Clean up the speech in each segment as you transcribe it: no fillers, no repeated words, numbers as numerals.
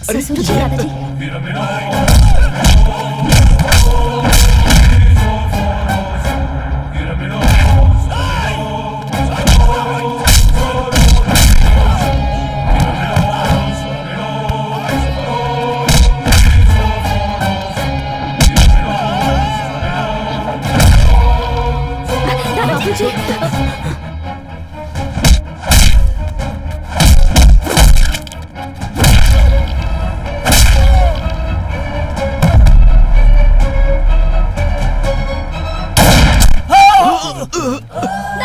ससुर जी, दादाजी।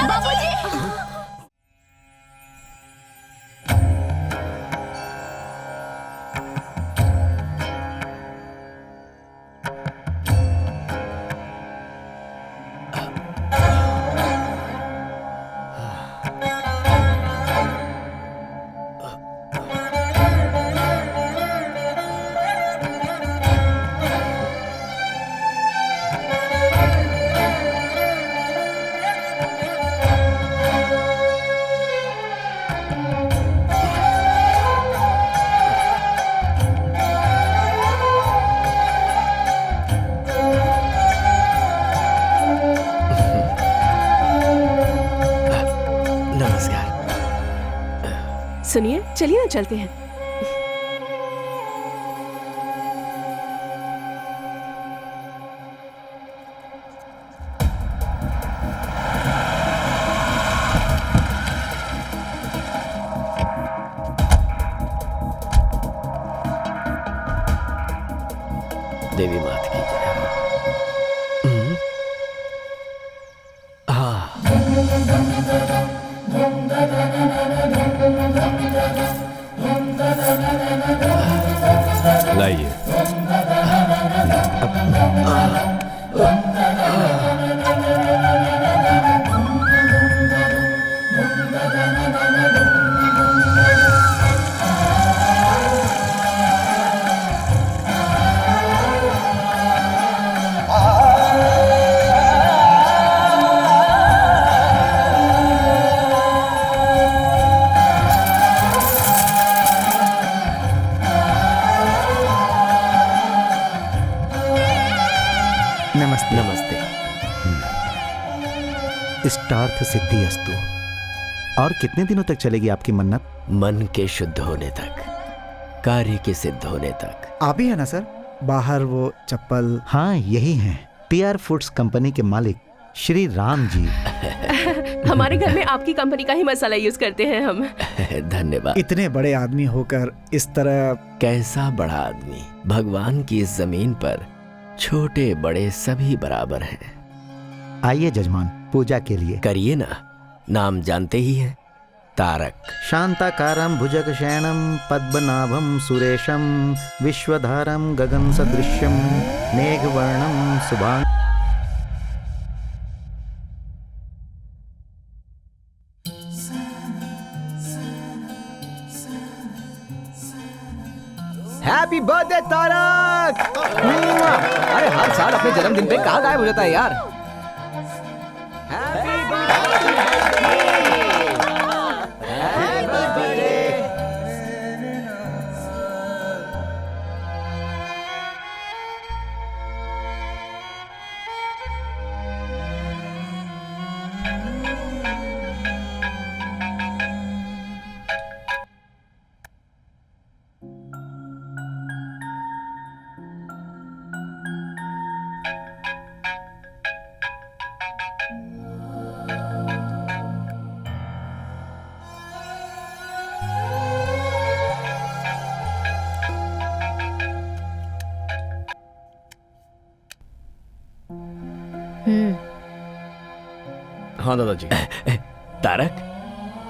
बाबूजी। सुनिए, चलिए ना चलते हैं। देवी मात की जय। लाइए। नमस्ते। नमस्ते। इष्टार्थ सिद्धि अस्तु। और कितने दिनों तक चलेगी आपकी मन्नत? मन के शुद्ध होने तक, कार्य के सिद्ध होने तक। आप ही है ना सर, बाहर वो चप्पल? हाँ, यही हैं। PR फूड्स कंपनी के मालिक श्री राम जी। हमारे घर में आपकी कंपनी का ही मसाला यूज करते हैं हम। धन्यवाद। इतने बड़े आदमी होकर इस तरह। कैसा बड़ा आदमी? भगवान की इस जमीन पर छोटे बड़े सभी बराबर हैं। आइए जजमान, पूजा के लिए। करिए ना। नाम जानते ही हैं, तारक। शांताकारं भुजगशयनं पद्मनाभं सुरेशं विश्वधारं गगन सदृश्यं मेघवर्णं शुभांग। Happy birthday Tarak! अरे हर साल अपने जन्मदिन पे कहाँ गायब हो जाता है यार। Happy birthday! Happy birthday! हाँ दादाजी। तारक,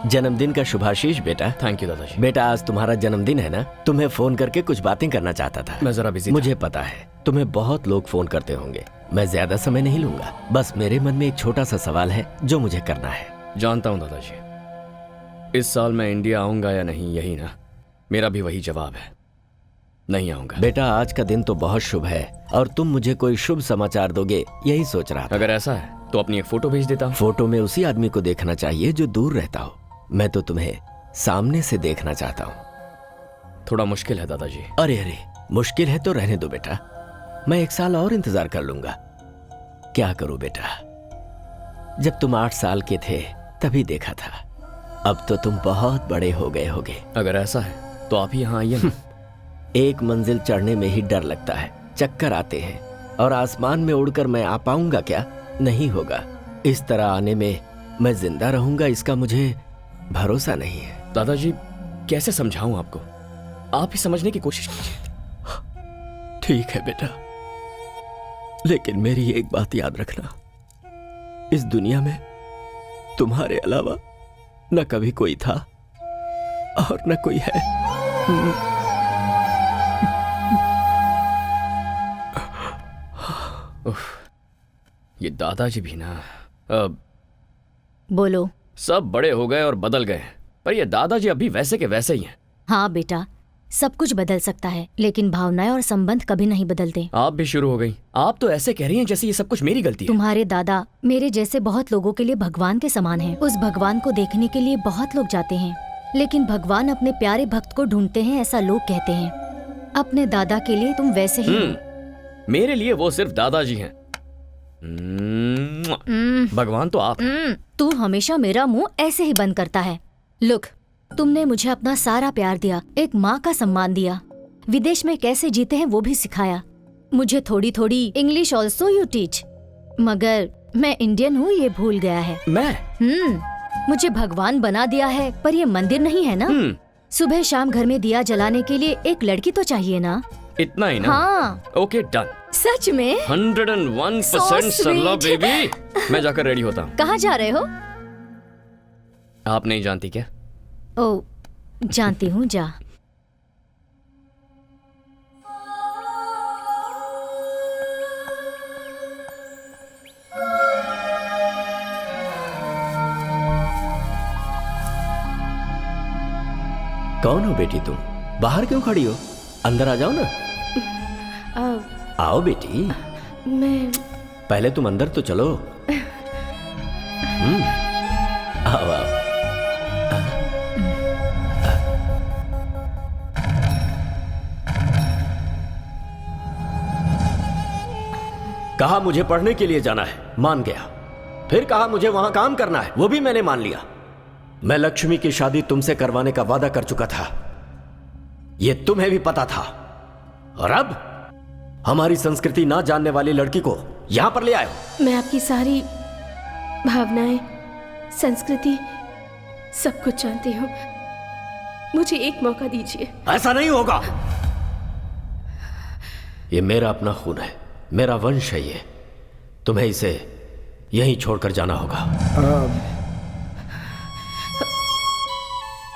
जन्मदिन का शुभाशीष बेटा। थैंक यू दादाजी। बेटा, आज तुम्हारा जन्मदिन है ना? तुम्हें फोन करके कुछ बातें करना चाहता था। मैं जरा बिजी मुझे पता है तुम्हें बहुत लोग फोन करते होंगे। मैं ज्यादा समय नहीं लूंगा। बस मेरे मन में एक छोटा सा सवाल है जो मुझे करना है। जानता हूँ दादाजी, इस साल मैं इंडिया आऊंगा या नहीं, यही ना? मेरा भी वही जवाब है, नहीं आऊंगा। बेटा, आज का दिन तो बहुत शुभ है और तुम मुझे कोई शुभ समाचार दोगे, यही सोच रहा था। अगर ऐसा है तो अपनी एक फोटो भेज देता हूँ। फोटो में उसी आदमी को देखना चाहिए जो दूर रहता हो। मैं तो तुम्हें सामने से देखना चाहता हूँ। थोड़ा मुश्किल है दादाजी। अरे अरे, मुश्किल है तो रहने दो बेटा, मैं 1 साल और इंतजार कर लूंगा। क्या करूं बेटा, जब तुम 8 साल के थे तभी देखा था, अब तो तुम बहुत बड़े हो गए होगे। अगर ऐसा है तो आप ही यहाँ आइए ना। एक मंजिल चढ़ने में ही डर लगता है, चक्कर आते हैं, और आसमान में उड़कर मैं आ पाऊंगा क्या? नहीं होगा। इस तरह आने में मैं जिंदा रहूंगा इसका मुझे भरोसा नहीं है। दादाजी कैसे समझाऊं आपको, आप ही समझने की कोशिश कीजिए। ठीक है बेटा, लेकिन मेरी एक बात याद रखना, इस दुनिया में तुम्हारे अलावा न कभी कोई था और न कोई है। ये दादाजी भी ना, बोलो। सब बड़े हो गए और बदल गए, पर ये दादाजी अभी वैसे के वैसे ही हैं। हाँ बेटा, सब कुछ बदल सकता है, लेकिन भावनाएं और संबंध कभी नहीं बदलते। आप भी शुरू हो गई। आप तो ऐसे कह रही हैं जैसे ये सब कुछ मेरी गलती है। तुम्हारे दादा मेरे जैसे बहुत लोगों के लिए भगवान के समान हैं। उस भगवान को देखने के लिए बहुत लोग जाते हैं, लेकिन भगवान अपने प्यारे भक्त को ढूंढते हैं, ऐसा लोग कहते हैं। अपने दादा के लिए तुम वैसे ही हो। मेरे लिए वो सिर्फ दादाजी हैं। भगवान तो आप। तू हमेशा मेरा मुंह ऐसे ही बंद करता है। लुक, तुमने मुझे अपना सारा प्यार दिया, एक माँ का सम्मान दिया, विदेश में कैसे जीते हैं वो भी सिखाया। मुझे थोड़ी थोड़ी इंग्लिश ऑल्सो यू टीच, मगर मैं इंडियन हूँ ये भूल गया है। मैं मुझे भगवान बना दिया है, पर ये मंदिर नहीं है ना। सुबह शाम घर में दिया जलाने के लिए एक लड़की तो चाहिए ना। इतना ही ना? हाँ। Okay done. सच में 101% सरला बेबी। मैं जाकर रेडी होता हूँ। कहाँ जा रहे हो? आप नहीं जानती क्या? ओ, जानती हूँ, जा। कौन हो बेटी तुम? बाहर क्यों खड़ी हो? अंदर आ जाओ ना। आओ बेटी। मैं पहले तुम अंदर तो चलो। आओ आओ। कहा मुझे पढ़ने के लिए जाना है, मान गया। फिर कहा मुझे वहां काम करना है, वो भी मैंने मान लिया। मैं लक्ष्मी की शादी तुमसे करवाने का वादा कर चुका था, ये तुम्हें भी पता था। और अब हमारी संस्कृति ना जानने वाली लड़की को यहां पर ले आए हो। मैं आपकी सारी भावनाएं, संस्कृति, सब कुछ जानती हूँ। मुझे एक मौका दीजिए। ऐसा नहीं होगा। ये मेरा अपना खून है, मेरा वंश है ये। तुम्हें इसे यहीं छोड़कर जाना होगा।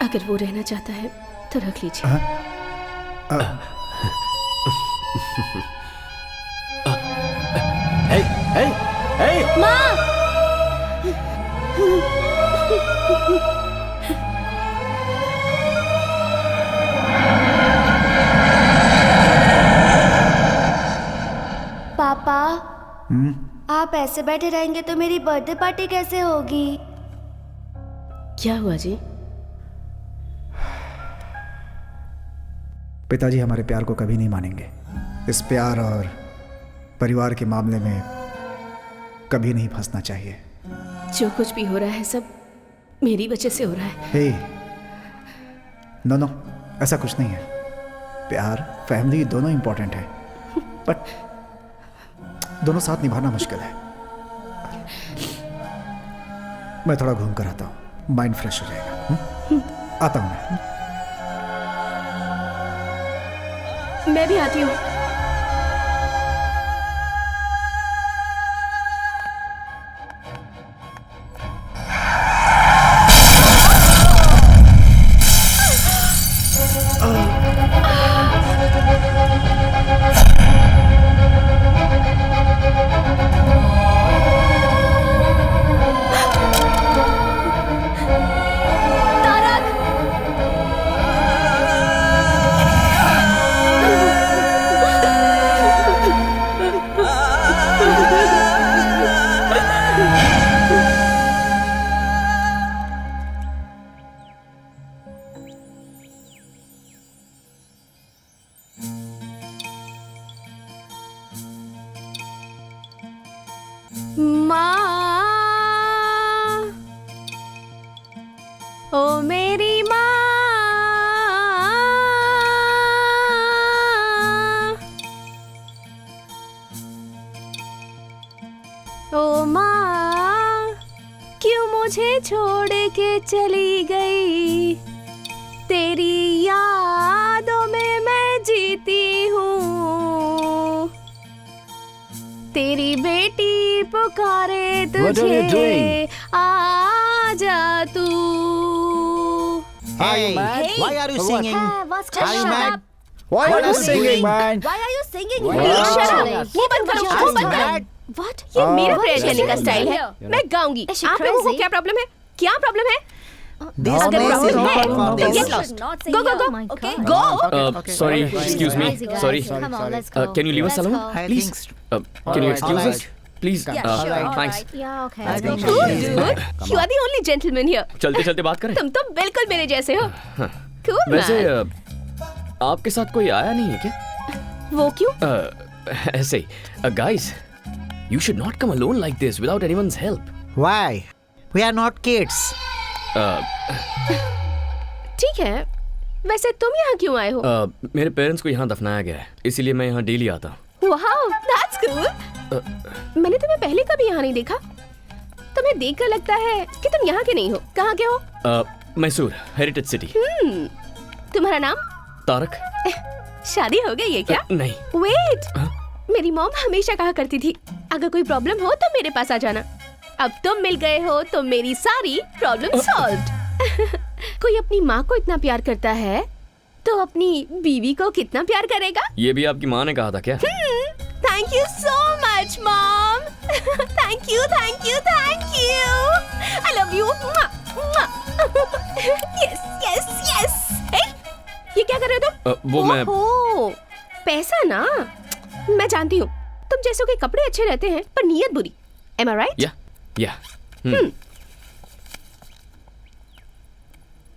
अगर वो रहना चाहता है तो रख लीजिए। माँ! पापा, आप ऐसे बैठे रहेंगे तो मेरी बर्थडे पार्टी कैसे होगी? क्या हुआ जी? पिताजी हमारे प्यार को कभी नहीं मानेंगे। इस प्यार और परिवार के मामले में कभी नहीं फंसना चाहिए। जो कुछ भी हो रहा है सब मेरी वजह से हो रहा है। हे, नो, ऐसा कुछ नहीं है। प्यार, फैमिली दोनों इंपॉर्टेंट है, बट दोनों साथ निभाना मुश्किल है। मैं थोड़ा घूम कर आता हूँ, माइंड फ्रेश हो जाएगा। आता हूँ मैं। मैं भी आती हूँ। चली गई, तेरी यादों में मैं जीती हूँ, तेरी बेटी पुकारे What are you तुझे, doing? आजा तू। Hey, why are you singing? Are you mad? Why What are you are you singing, doing? man? Why are you singing? Please shut up। मुंह बंद करो, मुंह बंद करो। Mad? What? ये मेरा प्रेयर करने का crazy? स्टाइल है। मैं गाऊंगी। Is she आप लोगों को crazy? क्या प्रॉब्लम है? क्या प्रॉब्लम है? This अगर place प्रॉब्लम is not है, for then this. get lost. Not Go, go, go. Oh my Okay. God. Go. Sorry, excuse me. Sorry. Come on, let's go. Can you leave us Let's alone, go. I please? think Can you Alright, excuse alright. us, please? Yeah, sure. alright. Thanks. Yeah, okay. I let's think go. she Cool, is- dude. You are the only gentleman here. चलते चलते बात करें। तुम तो बिल्कुल मेरे जैसे हो। Cool, वैसे man. आपके साथ कोई आया नहीं है क्या? वो क्यों? ऐसे ही। Guys, you should not come alone like this without anyone's help. Why? We are not kids. ठीक है। वैसे तुम यहाँ क्यों आए हो? मेरे पेरेंट्स को यहाँ दफनाया गया है, इसीलिए मैं यहाँ डेली आता हूँ। Wow, that's cool. मैंने तुम्हें पहले कभी यहाँ नहीं देखा। तुम्हें देखकर लगता है कि तुम यहाँ के नहीं हो। कहाँ के हो? Mysore, heritage city. तुम्हारा नाम? तारक? शादी हो गई है क्या? नहीं। वेट, मेरी मॉम हमेशा कहा करती थी अगर कोई प्रॉब्लम हो तो मेरे पास आ जाना। अब तुम मिल गए हो तो मेरी सारी प्रॉब्लम सॉल्व्ड। कोई अपनी माँ को इतना प्यार करता है तो अपनी बीवी को कितना प्यार करेगा? ये भी आपकी माँ ने कहा था क्या? Thank you so much mom. Thank you, thank you, thank you. I love you. Yes yes yes. ये क्या कर रहे हो तुम? वो मैं ओहो, पैसा ना। मैं जानती हूँ तुम जैसों के कपड़े अच्छे रहते हैं पर नीयत बुरी। Am I right? या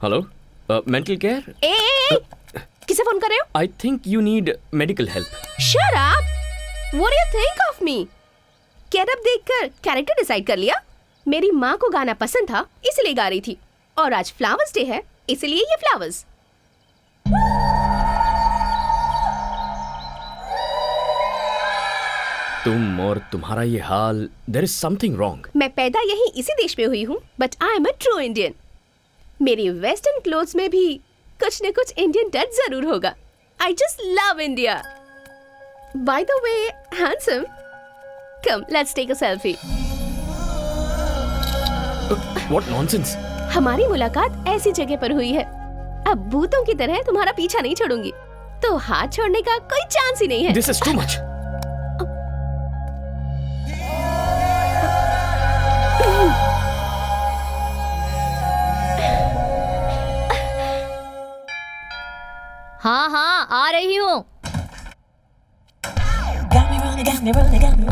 हेलो, मेंटल केयर? ए, किसे फोन कर रहे हो? I think you need medical help. Shut up! What do you think of me? Getup देखकर कैरेक्टर डिसाइड कर लिया? मेरी माँ को गाना पसंद था इसलिए गा रही थी, और आज फ्लावर्स डे है इसलिए ये फ्लावर्स। तुम और तुम्हारा ये हाल, देयर इज समथिंग रॉन्ग। मैं पैदा यही इसी देश में हुई हूँ, but I am a true Indian. मेरी वेस्टर्न क्लोथ्स में भी कुछ न कुछ इंडियन टच जरूर होगा। I just love India. By the way, handsome, come let's take a selfie. What nonsense. हमारी मुलाकात ऐसी जगह पर हुई है, अब भूतों की तरह तुम्हारा पीछा नहीं छोड़ूंगी, तो हाथ छोड़ने का कोई चांस ही नहीं है। This is too much. हाँ हाँ, आ रही हूँ।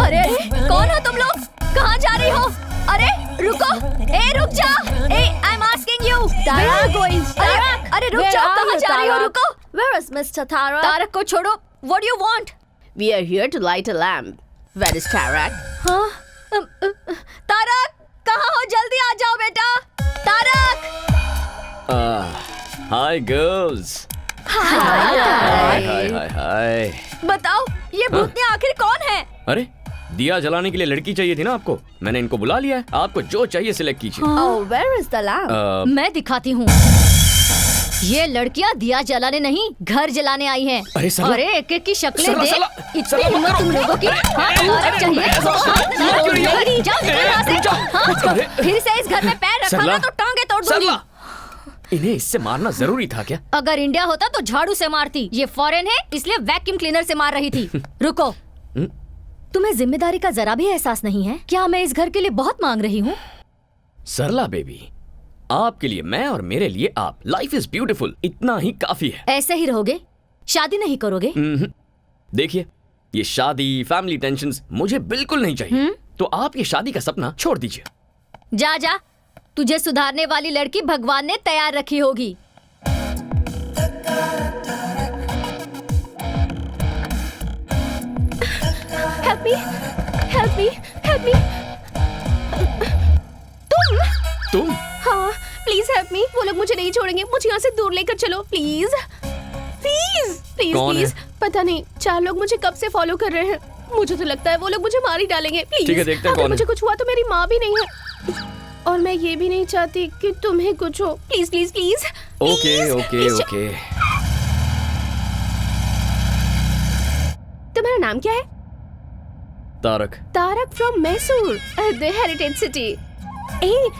अरे कौन हो तुम लोग? कहाँ जा रही हो? अरे रुको, रुक जा। I am asking you. अरे रुक जाओ, कहाँ जा रही हो? रुको। Where is Mr. Tarak? Tarak को छोड़ो। What do you want? We are here to light a lamp. Where is Tarak? हाँ? तारक, कहाँ हो? जल्दी आ जाओ बेटा। Tarak. Hi girls. Hi. Hi hi hi. बताओ ये भूतनी आखिर कौन है? अरे, दिया जलाने के लिए लड़की चाहिए थी ना आपको, मैंने इनको बुला लिया है। आपको जो चाहिए सिलेक्ट कीजिए। Oh, where is the lamp? मैं दिखाती हूँ। ये लड़कियाँ दिया जलाने नहीं, घर जलाने आई हैं। अरे सरला, अरे एक एक की शक्लें सरला, देख। सरला, इतनी सरला, मत हिम्मत करो। तुम लोगों की? हाँ, तारक चाहिए? क्यों रही हो? नहीं, जाओ निकलो यहाँ से। हाँ, फिर से इस घर में पैर रखा सरला, ना तो टांगे तोड़ दूंगी। सरला, इन्हें इससे मारना जरूरी था क्या? अगर इंडिया होता तो झाड़ू से मारती। ये फॉरेन है इसलिए वैक्यूम क्लीनर से मार रही थी। रुको, तुम्हें जिम्मेदारी का जरा भी एहसास नहीं है? क्या मैं इस घर के लिए बहुत मांग रही हूँ? सरला बेबी, आपके लिए मैं और मेरे लिए आप। लाइफ इज ब्यूटीफुल, इतना ही काफी है। ऐसे ही रहोगे? शादी नहीं करोगे? देखिए, ये शादी, फैमिली टेंशन्स मुझे बिल्कुल नहीं चाहिए। तो आप ये शादी का सपना छोड़ दीजिए। जा जा, तुझे सुधारने वाली लड़की भगवान ने तैयार रखी होगी। Help me, help me, help me. तुम? हाँ, प्लीज हेल्प मी। वो लोग मुझे नहीं छोड़ेंगे, मुझे यहाँ से दूर लेकर चलो प्लीज प्लीज प्लीज कौन प्लीज। है? पता नहीं, 4 लोग मुझे कब से फॉलो कर रहे हैं। मुझे तो लगता है वो लोग मुझे मार ही डालेंगे। प्लीज, ठीक है, देखते हैं अगर कौन है। मुझे कुछ हुआ तो मेरी माँ भी नहीं है। और मैं ये भी नहीं चाहती कि तुम्हें कुछ हो। Please please please. Okay okay okay. तुम्हारा नाम क्या है? Tarak. Tarak from Mysore, the heritage city.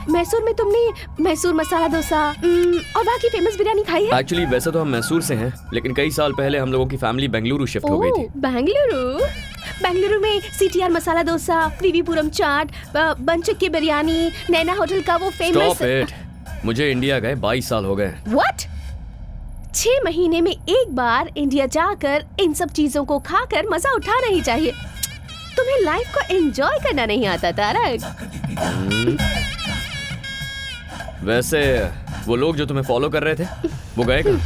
Mysore में तुमने मैसूर मसाला डोसा और वहाँ की फेमस बिरयानी खाई है? एक्चुअली वैसे तो हम मैसूर से हैं, लेकिन कई साल पहले हम लोगों की फैमिली बेंगलुरु शिफ्ट हो गई थी। बेंगलुरु में सीटीआर मसाला डोसा, विवीपुरम चाट, बंचक की बिरयानी, नैना होटल का वो फेमस। Stop it. मुझे इंडिया गए 22 साल हो गए। व्हाट? 6 महीने में एक बार इंडिया जाकर इन सब चीजों को खाकर मजा उठाना ही चाहिए। तुम्हें लाइफ को एंजॉय करना नहीं आता तारक। वैसे वो लोग जो तुम्हें फॉलो कर रहे थे वो गए कहाँ?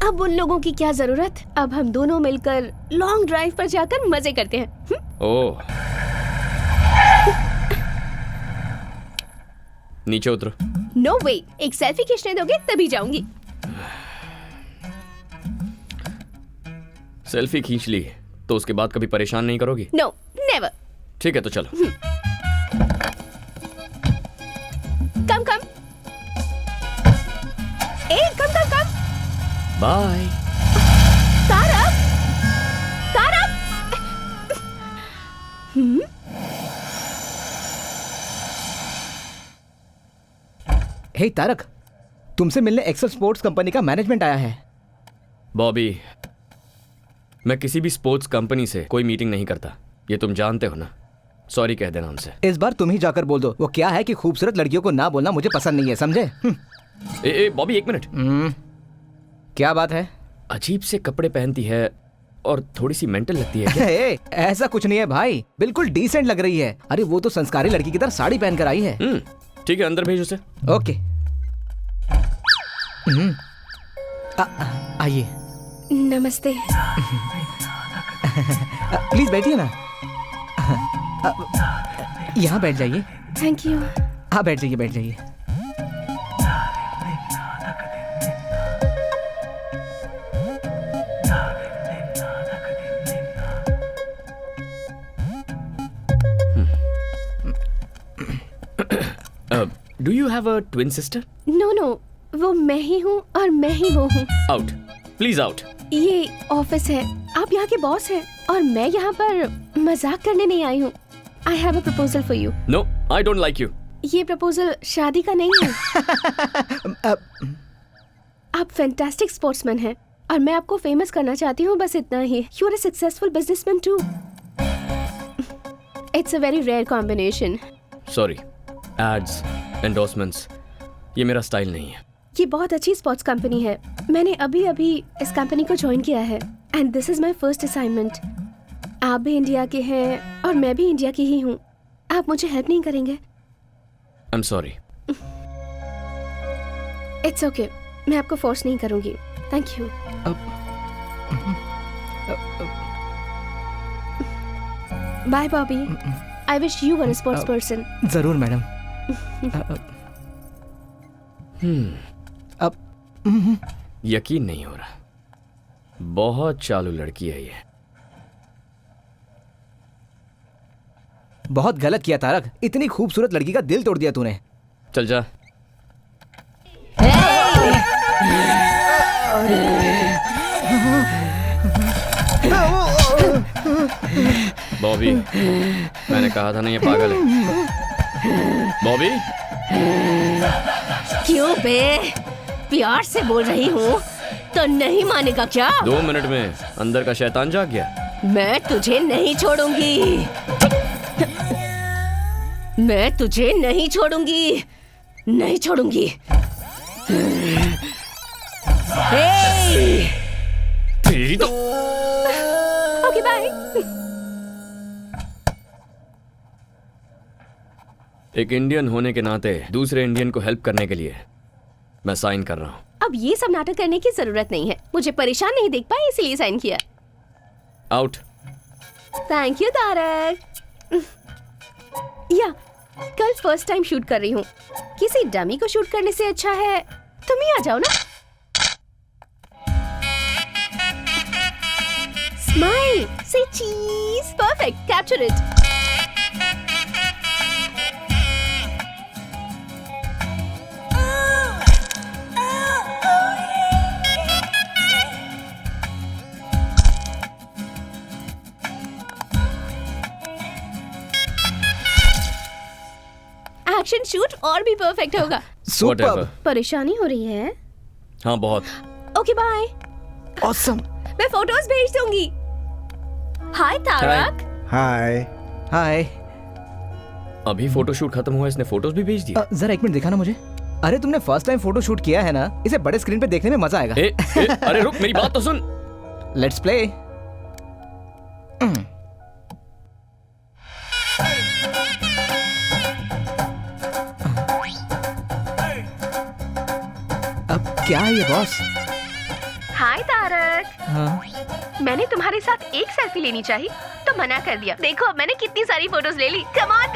अब उन लोगों की क्या जरूरत। अब हम दोनों मिलकर लॉन्ग ड्राइव पर जाकर मजे करते हैं। ओह, नीचे उतरो। नो वे, एक सेल्फी खींचने दोगे तभी जाऊंगी। सेल्फी खींच ली तो उसके बाद कभी परेशान नहीं करोगी? No, never. ठीक है तो चलो। Come come. Come come come. Bye. Tarak, Tarak. Hey Tarak, तुमसे मिलने एक्सेल स्पोर्ट्स कंपनी का मैनेजमेंट आया है। बॉबी, मैं किसी भी स्पोर्ट्स कंपनी से कोई मीटिंग नहीं करता, ये तुम जानते हो ना। सॉरी कह देना उनसे। इस बार तुम ही जाकर बोल दो। वो क्या है कि खूबसूरत लड़कियों को ना बोलना मुझे पसंद नहीं है, समझे? बॉबी एक मिनट। क्या बात है? अजीब से कपड़े पहनती है और थोड़ी सी मेंटल लगती है क्या? ऐसा कुछ नहीं है भाई, बिल्कुल डिसेंट लग रही है। अरे वो तो संस्कारी लड़की की तरह साड़ी पहनकर आई है। ठीक है, अंदर भेज उसे। ओके। आइए। नमस्ते। प्लीज बैठिए ना। यहाँ बैठ जाइए। Thank you. हाँ बैठ जाइए, बैठ जाइए। Do you have a twin sister? No no, वो मैं ही हूँ और मैं ही वो हूँ। Out, please out. ये ऑफिस है, आप यहाँ के बॉस हैं और मैं यहाँ पर मजाक करने नहीं आई हूँ। I have a proposal for you. No, I don't like you. ये प्रपोजल शादी का नहीं है। आप फैंटास्टिक स्पोर्ट्समैन हैं और मैं आपको फेमस करना चाहती हूँ, बस इतना ही। You are a successful businessman too. It's a very rare combination. Sorry, ads, endorsements, ये मेरा स्टाइल नहीं है। ये बहुत अच्छी स्पोर्ट्स कंपनी है। मैंने अभी अभी इस कंपनी को ज्वाइन किया है and this is my first assignment. आप भी इंडिया के हैं और मैं भी इंडिया की ही हूँ। आप मुझे हेल्प नहीं करेंगे? I am sorry. It's okay, मैं आपको फोर्स नहीं करूंगी। Thank you. Bye Bobby. I wish you were a sports person. जरूर मैडम। अब यकीन नहीं हो रहा, बहुत चालू लड़की है ये। बहुत गलत किया तारक, इतनी खूबसूरत लड़की का दिल तोड़ दिया तूने। चल जा। बॉबी, मैंने कहा था ना ये पागल है। बॉबी, क्यों बे? प्यार से बोल रही हूँ तो नहीं मानेगा क्या? 2 मिनट में अंदर का शैतान जाग गया। मैं तुझे नहीं छोड़ूंगी। मैं तुझे नहीं छोड़ूंगी, नहीं छोड़ूंगी। तेरी तो। Okay bye. एक इंडियन होने के नाते दूसरे इंडियन को हेल्प करने के लिए मैं साइन कर रहा हूँ। अब ये सब नाटक करने की जरूरत नहीं है। मुझे परेशान नहीं देख पाए इसलिए साइन किया। आउट। Thank you Tarak. या कल फर्स्ट टाइम शूट कर रही हूँ। किसी डमी को शूट करने से अच्छा है तुम ही आ जाओ ना। स्माइल, से चीज। Perfect, capture it. Fashion shoot और भी परफेक्ट होगा। Whatever. परेशानी हो रही है? हाँ बहुत। Okay bye. ऑसम। मैं फोटोज भेज दूंगी। हाय तारक। हाय। हाय। अभी फोटोशूट खत्म हुआ, इसने फोटोज भी भेज दिया। जरा एक मिनट दिखाना मुझे। अरे तुमने फर्स्ट टाइम फोटो शूट किया है ना, इसे बड़े स्क्रीन पे देखने में मजा आएगा। अरे रुक, मेरी बात तो सुन। Let's play. अब क्या है ये बॉस? हाय तारक। हाँ। मैंने तुम्हारे साथ एक सेल्फी लेनी चाहिए तो मना कर दिया। देखो मैंने कितनी सारी फोटोज ले ली। Come on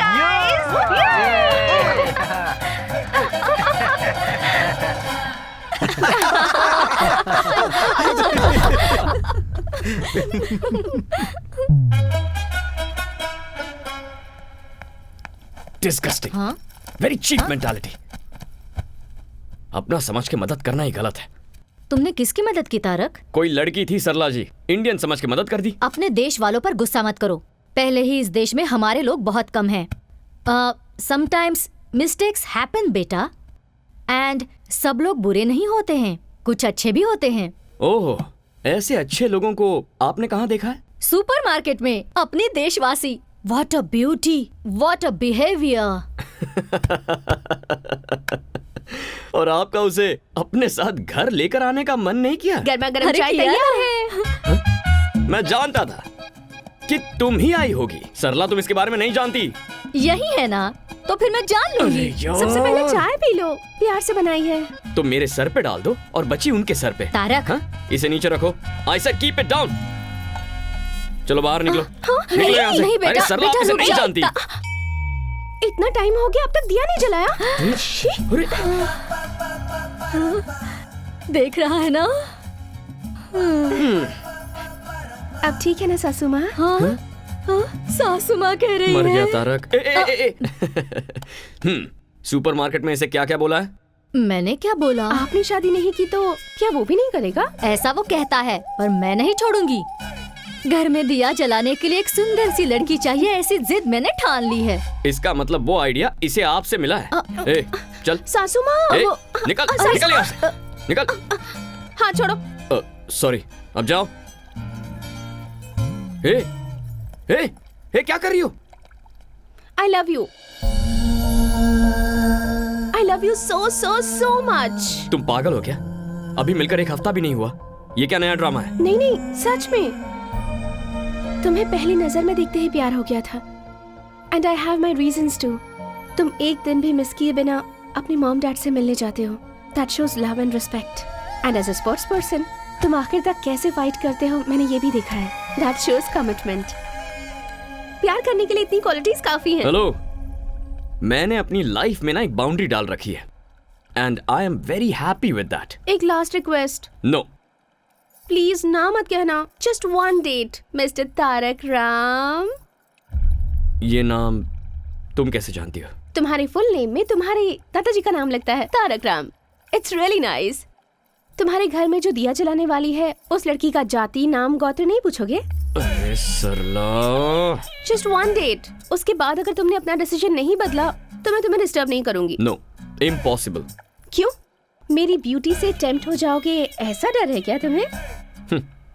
disgusting. हाँ? Very cheap mentality. अपना समझ के मदद करना ही गलत है। तुमने किसकी मदद की तारक? कोई लड़की थी सरला जी, इंडियन समझ के मदद कर दी। अपने देश वालों पर गुस्सा मत करो। पहले ही इस देश में हमारे लोग बहुत कम हैं। समटाइम्स मिस्टेक्स हैपन बेटा, एंड सब लोग बुरे नहीं होते हैं, कुछ अच्छे भी होते हैं। ओह, ऐसे अच्छे लोगों को आपने कहाँ देखा है? सुपरमार्केट में अपने देशवासी। What a beauty, what a behaviour. और आपका उसे अपने साथ घर लेकर आने का मन नहीं किया? गर्मा गर्म अरे चाय किया तैयार है। मैं जानता था कि तुम ही आई होगी। सरला तुम इसके बारे में नहीं जानती। यही है ना, तो फिर मैं जान लूंगी। सबसे पहले चाय पी लो, प्यार से बनाई है। तो मेरे सर पे डाल दो और बची उनके सर पे। तारक। हाँ? इसे नीचे रखो। I said keep it down. चलो बाहर निकलो। निकलो यहाँ से। नहीं बेटा, अरे सरला आप बेटा, इसे रुक नहीं जा। जानती। इतना टाइम हो गया अब तक दिया नहीं जलाया। अरे देख रहा है ना? अब ठीक है ना सासू माँ? हाँ? हाँ? सासू माँ कह रही मर है। गया तारक। सुपरमार्केट में इसे क्या क्या बोला है? मैंने क्या बोला? आपने शादी नहीं की तो क्या वो भी नहीं करेगा? ऐसा वो कहता है, पर मैं नहीं छोड़ूंगी। घर में दिया जलाने के लिए एक सुंदर सी लड़की चाहिए, ऐसी जिद मैंने ठान ली है। इसका मतलब वो आइडिया इसे आपसे मिला है। ए, चल। सासू माँ ए, वो निकल सासू निकल यहाँ से। निकल। हाँ छोड़ो। सॉरी, अब जाओ। ए, क्या कर रही हो? I love you. I love you so so so much. तुम पागल हो क्या? अभी मिलकर एक हफ्ता भी नहीं हुआ। ये क्या नया ड्रामा है? नहीं नहीं सच में तुम्हें पहली नजर में देखते ही प्यार हो गया था। And I have my reasons too. तुम एक दिन भी मिस किए बिना अपने मॉम डैड से मिलने जाते हो। That shows love and respect. And as a sports person तुम आखिर तक कैसे फाइट करते हो मैंने ये भी देखा है। That shows commitment. प्यार करने के लिए इतनी क्वालिटीज काफी हैं। हेलो, मैंने अपनी लाइफ में ना एक बाउंड्री डाल रखी है and I am very happy with that. एक लास्ट रिक्वेस्ट। नो, प्लीज ना मत कहना। Just one date mister Tarak Ram. ये नाम तुम कैसे जानती हो? तुम्हारे फुल नेम में तुम्हारे दादाजी का नाम लगता है, Tarak Ram. It's really nice. तुम्हारे घर में जो दिया जलाने वाली है उस लड़की का जाति नाम गोत्र नहीं पूछोगे? अरे सरला। Just one date. उसके बाद अगर तुमने अपना डिसीजन नहीं बदला तो मैं तुम्हें डिस्टर्ब नहीं करूंगी। No, impossible. क्यों? मेरी ब्यूटी से टेम्प्ट हो जाओगे ऐसा डर है क्या तुम्हें?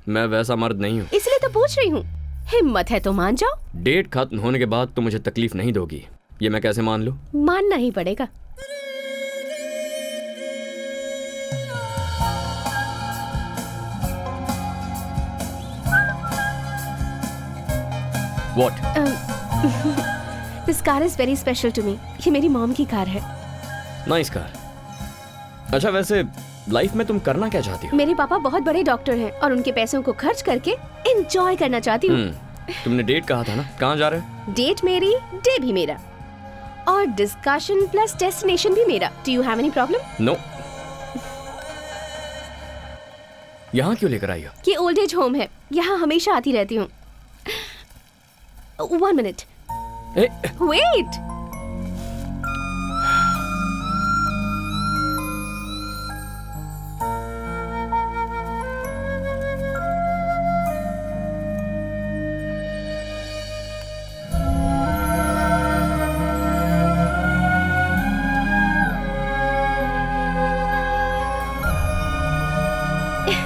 मैं वैसा मर्द नहीं हूँ। इसलिए तो पूछ रही हूँ। हिम्मत है तो मान जाओ। डेट खत्म होने के बाद तुम मुझे तकलीफ नहीं दोगी, ये मैं कैसे मान लूं? मानना ही पड़ेगा। What? This car is very special to me. ये मेरी मॉम की कार है। Nice car. अच्छा, वैसे लाइफ में तुम करना क्या चाहती हो? मेरे पापा बहुत बड़े डॉक्टर हैं और उनके पैसों को खर्च करके एंजॉय करना चाहती हूँ। तुमने डेट कहा था ना, कहाँ जा रहे हो? डेट मेरी, डे भी मेरा, और डिस्कशन प्लस डेस्टिनेशन भी मेरा। Do you have any problem? No. यहाँ क्यों लेकर आई हो? ये ओल्ड एज होम है, यहाँ हमेशा आती रहती हूँ। 1 मिनट। वेट।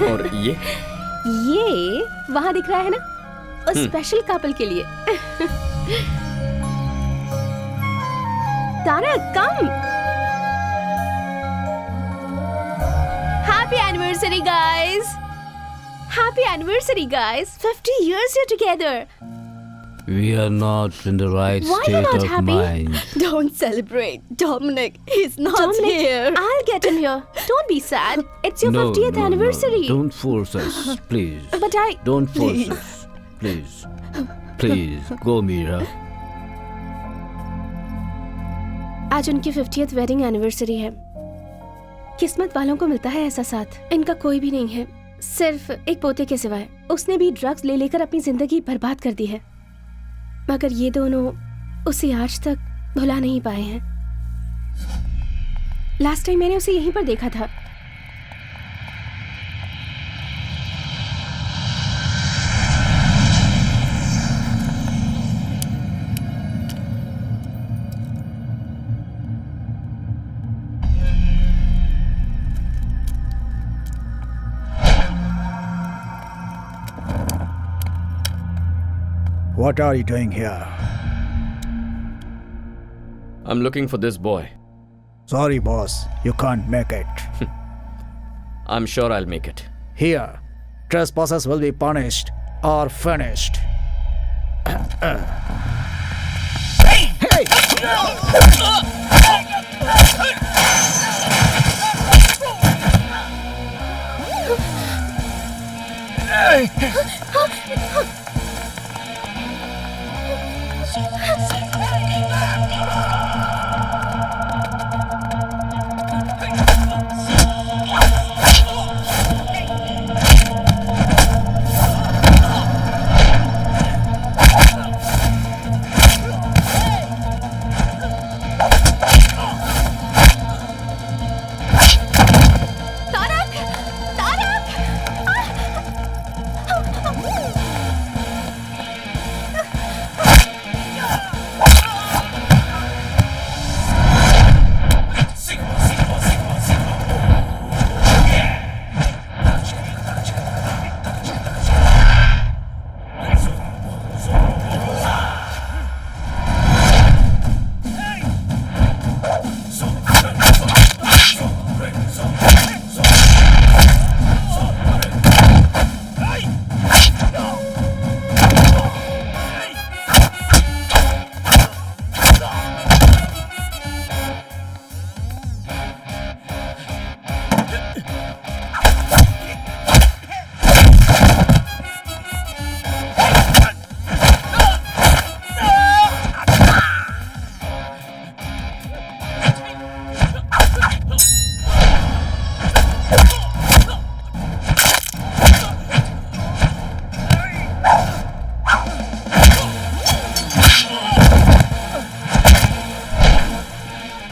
और ये वहाँ दिख रहा है ना, उस स्पेशल कपल के लिए। Tarak come. Happy anniversary guys, happy anniversary guys, 50 years you're together. We are not in the right Why you're state not of happy? mind. Don't celebrate. Dominic, he's not Dominic, here. I'll get him here. Don't be sad. It's your No, 50th no, anniversary. No. Don't force us, please. But Don't force Please. us, please. Please, go, Mira. आज उनकी 50th wedding anniversary है। किस्मत वालों को मिलता है ऐसा साथ। इनका कोई भी नहीं है, सिर्फ एक पोते के सिवाय। उसने भी ड्रग्स ले लेकर अपनी जिंदगी बर्बाद कर दी है, मगर ये दोनों उसे आज तक भुला नहीं पाए हैं। लास्ट टाइम मैंने उसे यहीं पर देखा था। What are you doing here? I'm looking for this boy. Sorry, boss. You can't make it. I'm sure I'll make it. Here, trespassers will be punished or finished.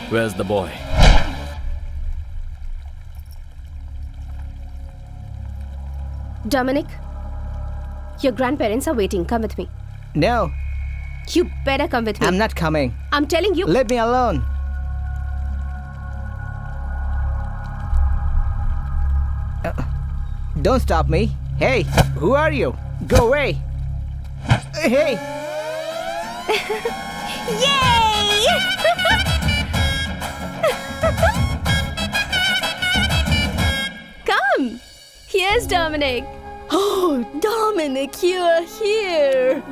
Where's the boy? Dominic, your grandparents are waiting. Come with me. No, You better come with me. I'm not coming. I'm telling you. Leave me alone. Don't stop me. Hey, who are you? Go away. Hey. Come. Here's Dominic. Oh, Dominic, you are here.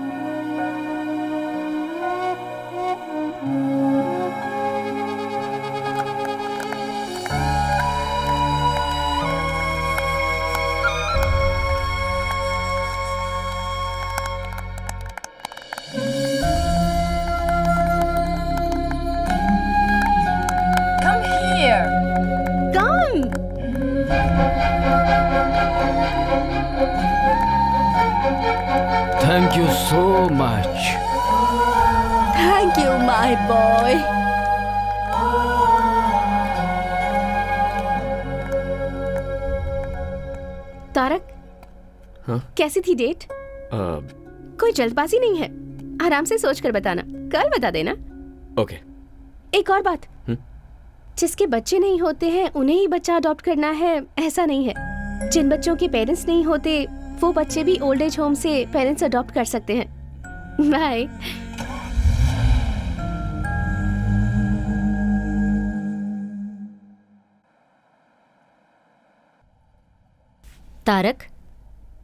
Come here. Come. Thank you so much. Thank you, my boy. Tarak, हाँ? कैसी थी date? कोई जल्दबाजी नहीं है, आराम से सोच कर बताना, कल बता देना। ओके। एक और बात, जिसके बच्चे नहीं होते हैं उन्हें ही बच्चा अडॉप्ट करना है ऐसा नहीं है। जिन बच्चों के पेरेंट्स नहीं होते वो बच्चे भी ओल्ड एज होम से पेरेंट्स अडॉप्ट कर सकते हैं। Bye. Tarak,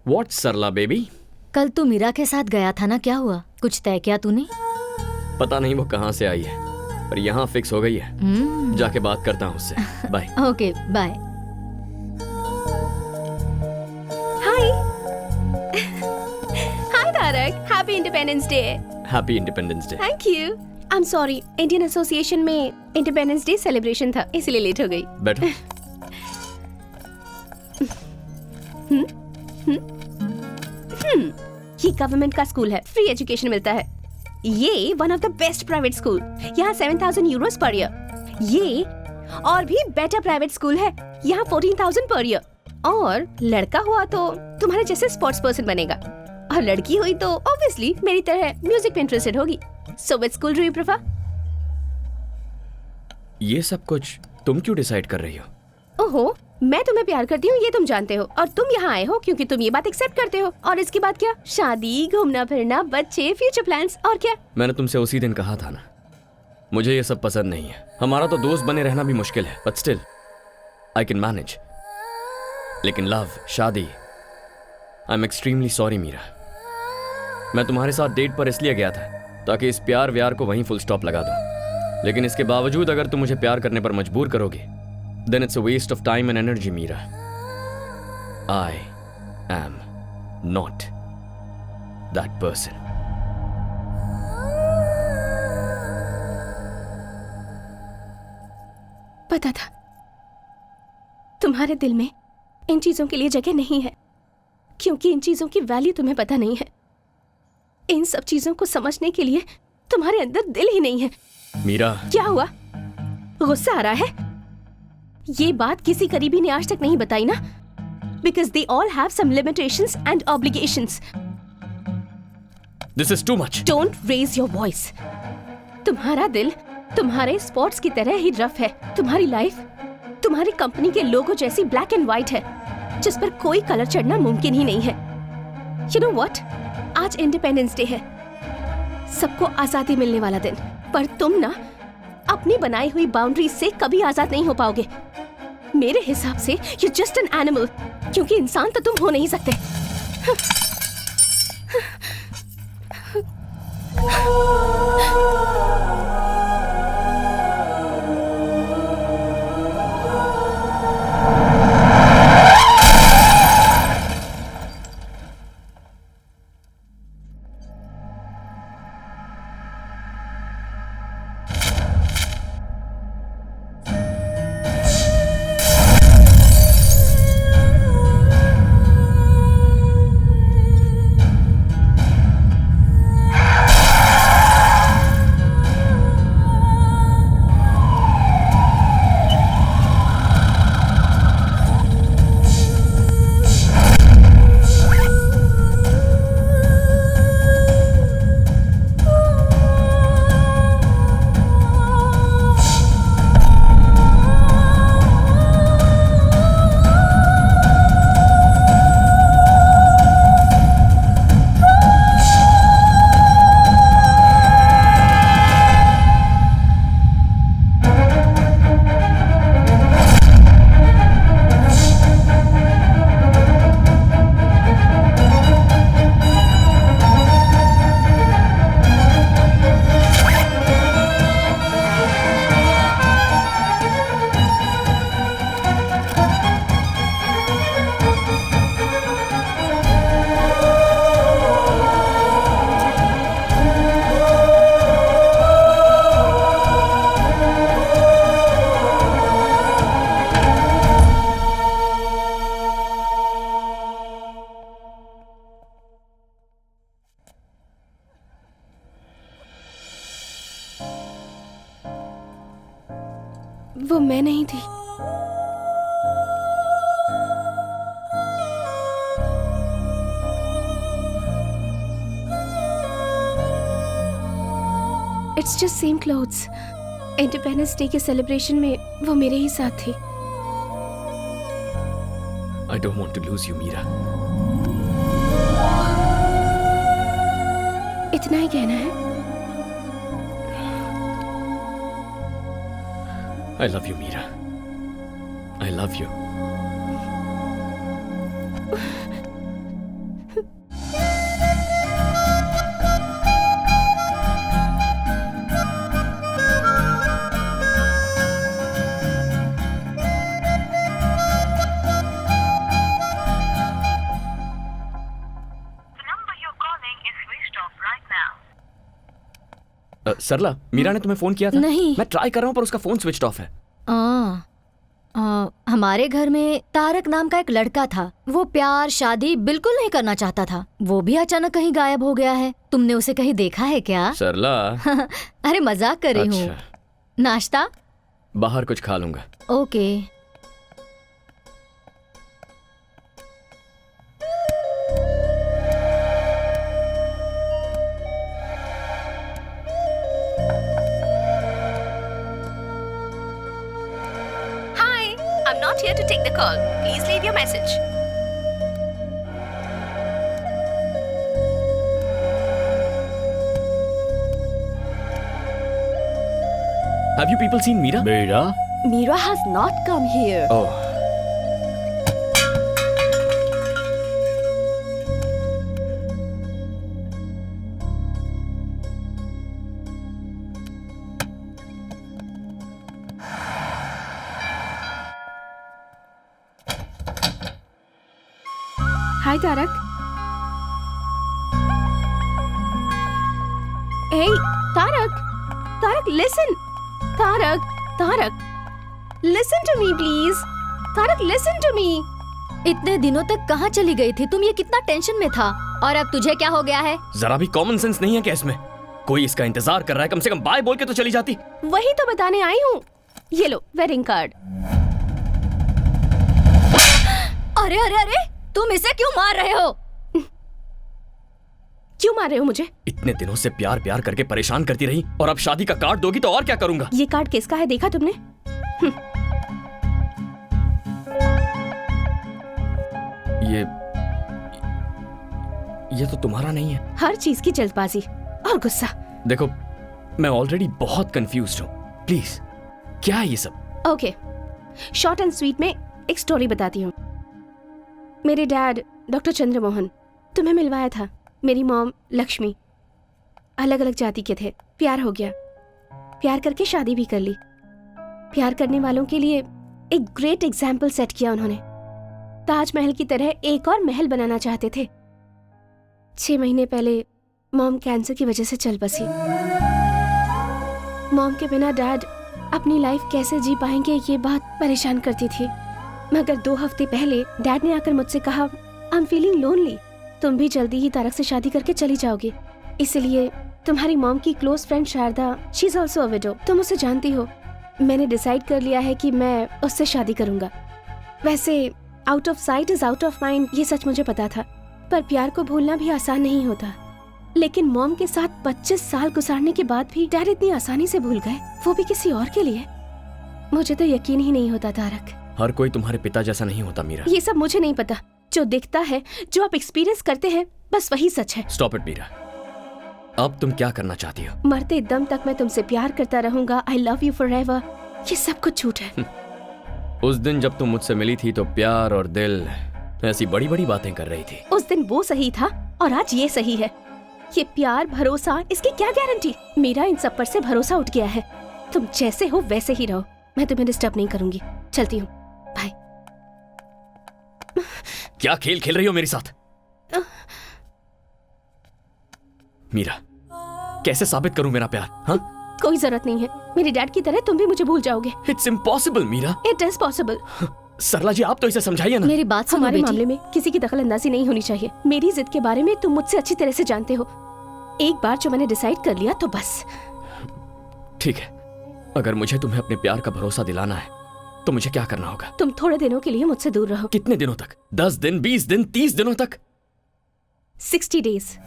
what Sarla baby? कल तू मीरा के साथ गया था ना, क्या हुआ? कुछ तय किया तूने? पता नहीं वो कहाँ से आई है, पर यहाँ फिक्स हो गई है। जाके बात करता हूँ उससे। Bye. Okay bye. Hi. Hi Tarak, happy independence day. Happy independence day. Thank you. I am sorry, Indian association में इंडिपेंडेंस डे सेलिब्रेशन था, इसलिए लेट हो गई। बैठो। ये गवर्नमेंट का स्कूल है, फ्री एजुकेशन मिलता है। ये one of the best private school, यहाँ 7,000 यूरोस पर ईयर। ये और भी बेटर प्राइवेट स्कूल है, यहाँ 14,000 पर ईयर। और लड़का हुआ तो तुम्हारे जैसे स्पोर्ट्स पर्सन बनेगा, और लड़की हुई तो ऑब्वियसली मेरी तरह म्यूजिक में इंटरेस्टेड होगी। So which school do you prefer? ये सब कुछ तुम क्यों डिसाइड कर रही हो? ओहो, मैं तुम्हें प्यार करती हूँ ये तुम जानते हो, और तुम यहाँ आए हो क्योंकि तुम ये बात एक्सेप्ट करते हो। और इसके बाद क्या? शादी, घूमना फिरना, बच्चे, फ्यूचर प्लान्स, और क्या? मैंने तुमसे उसी दिन कहा था ना, मुझे ये सब पसंद नहीं है। हमारा तो दोस्त बने रहना भी मुश्किल है, but still I can manage. लेकिन लव, शादी, I am extremely sorry Meera. मैं तुम्हारे साथ डेट पर इसलिए गया था ताकि इस प्यार व्यार को वहीं फुल स्टॉप लगा दूं। लेकिन इसके बावजूद अगर तुम मुझे प्यार करने पर मजबूर करोगे, then it's a waste of time and energy, Meera. I am not that person. पता था तुम्हारे दिल में इन चीजों के लिए जगह नहीं है, क्योंकि इन चीजों की वैल्यू तुम्हें पता नहीं है। इन सब चीजों को समझने के लिए तुम्हारे अंदर दिल ही नहीं है। मीरा, क्या हुआ? गुस्सा आ रहा है? ये बात किसी करीबी ने आज तक नहीं बताई ना, because they all have some limitations and obligations. This is too much. Don't raise your voice. तुम्हारा दिल तुम्हारे स्पॉट्स की तरह ही रफ है। तुम्हारी लाइफ तुम्हारी कंपनी के लोगो जैसी ब्लैक एंड व्हाइट है, जिस पर कोई कलर चढ़ना मुमकिन ही नहीं है। यू नो व्हाट, आज इंडिपेंडेंस डे है, सबको आजादी मिलने वाला दिन, पर तुम ना अपनी बनाई हुई बाउंड्रीज से कभी आजाद नहीं हो पाओगे। मेरे हिसाब से यू जस्ट एन एनिमल, क्योंकि इंसान तो तुम हो नहीं सकते। वो मैं नहीं थी। It's just same clothes. Independence day के सेलिब्रेशन में वो मेरे ही साथ थी। आई don't want to lose you, Meera. इतना ही कहना है? I love you, Meera. I love you. सरला, मीरा ने तुम्हें फोन किया था? नहीं। मैं ट्राई कर रहा हूँ पर उसका फोन स्विच ऑफ है। हमारे घर में तारक नाम का एक लड़का था। वो प्यार शादी बिल्कुल नहीं करना चाहता था। वो भी अचानक कहीं गायब हो गया है। तुमने उसे कहीं देखा है क्या? सरला। अरे मजाक कर रही हूँ। अच्छा। नाश्ता? बाहर कुछ खा लूंगा। Okay. I'm not here to take the call. Please leave your message. Have you people seen Meera? Meera? Meera has not come here. Oh. Hi, Tarak. Hey, Tarak. Tarak, listen. Tarak. Listen to me, please. Tarak, listen to me. इतने दिनों तक कहाँ चली गई थी तुम? ये कितना टेंशन में था और अब तुझे क्या हो गया है? जरा भी कॉमन सेंस नहीं है क्या इसमें? कोई इसका इंतजार कर रहा है, कम से कम बाय बोल के तो चली जाती। वही तो बताने आई हूँ। ये लो वेडिंग कार्ड। अरे अरे अरे, तुम इसे क्यों मार रहे हो? क्यों मार रहे हो मुझे? इतने दिनों से प्यार प्यार करके परेशान करती रही और अब शादी का कार्ड दोगी तो और क्या करूंगा? ये कार्ड किसका है देखा तुमने? ये तो तुम्हारा नहीं है। हर चीज की जल्दबाजी और गुस्सा। देखो, मैं ऑलरेडी बहुत कंफ्यूज्ड हूँ। प्लीज, क्या है ये सब? ओके, शॉर्ट एंड स्वीट में एक स्टोरी बताती हूँ। मेरे डैड डॉक्टर चंद्रमोहन तुम्हें मिलवाया था। मेरी मॉम लक्ष्मी। अलग अलग जाति के थे। प्यार हो गया। प्यार करके शादी भी कर ली। प्यार करने वालों के लिए एक ग्रेट एग्जाम्पल सेट किया उन्होंने। ताजमहल की तरह एक और महल बनाना चाहते थे। 6 महीने पहले मॉम कैंसर की वजह से चल बसी। मॉम के बिना डैड अपनी लाइफ कैसे जी पाएंगे ये बात परेशान करती थी। मगर 2 हफ्ते पहले डैड ने आकर मुझसे कहा, आई एम फीलिंग लोनली। तुम भी जल्दी ही तारक से शादी करके चली जाओगी। इसलिए तुम्हारी मॉम की close friend Sharada, she is also a widow, तुम उसे जानती हो। मैंने डिसाइड कर लिया है कि मैं उससे शादी करूंगा। वैसे out of site is out of mind, ये सच मुझे पता था। पर प्यार को भूलना भी आसान नहीं होता। लेकिन मॉम के साथ 25 साल गुजारने के बाद भी डैड इतनी आसानी से भूल गए, वो भी किसी और के लिए। मुझे तो यकीन ही नहीं होता तारक। हर कोई तुम्हारे पिता जैसा नहीं होता मीरा। ये सब मुझे नहीं पता। जो दिखता है, जो आप एक्सपीरियंस करते हैं, बस वही सच है। Stop it Meera. अब तुम क्या करना चाहती हो? मरते दम तक मैं तुमसे प्यार करता रहूंगा। I love you forever. ये सब कुछ झूठ है। उस दिन जब तुम मुझसे मिली थी तो प्यार और दिल ऐसी बड़ी बड़ी बातें कर रही थी। उस दिन वो सही था और आज ये सही है। ये प्यार भरोसा, इसकी क्या गारंटी? मेरा इन सब पर से भरोसा उठ गया है। तुम जैसे हो वैसे ही रहो। मैं तुम्हें डिस्टर्ब नहीं करूंगी। चलती हूँ। बाय। क्या खेल खेल रही हो मेरे साथ? मीरा, कैसे साबित करूं मेरा प्यार? हाँ? कोई जरूरत नहीं है। मेरे डैड की तरह तुम भी मुझे भूल जाओगे। It's impossible Meera. It is possible. Sarla ji, आप तो इसे समझाइए ना। मेरी बात सुनो हमारे बेटी। मामले में किसी की दखलंदाजी नहीं होनी चाहिए। मेरी जिद के बारे में तुम मुझसे अच्छी तरह से जानते हो। एक बार जो मैंने डिसाइड कर लिया तो बस। ठीक है, अगर मुझे तुम्हें अपने प्यार का भरोसा दिलाना है तो मुझे क्या करना होगा? तुम थोड़े दिनों के लिए मुझसे दूर रहो। कितने दिनों तक? 10 दिन, 20 दिन, 30 दिनों तक? 60 डेज।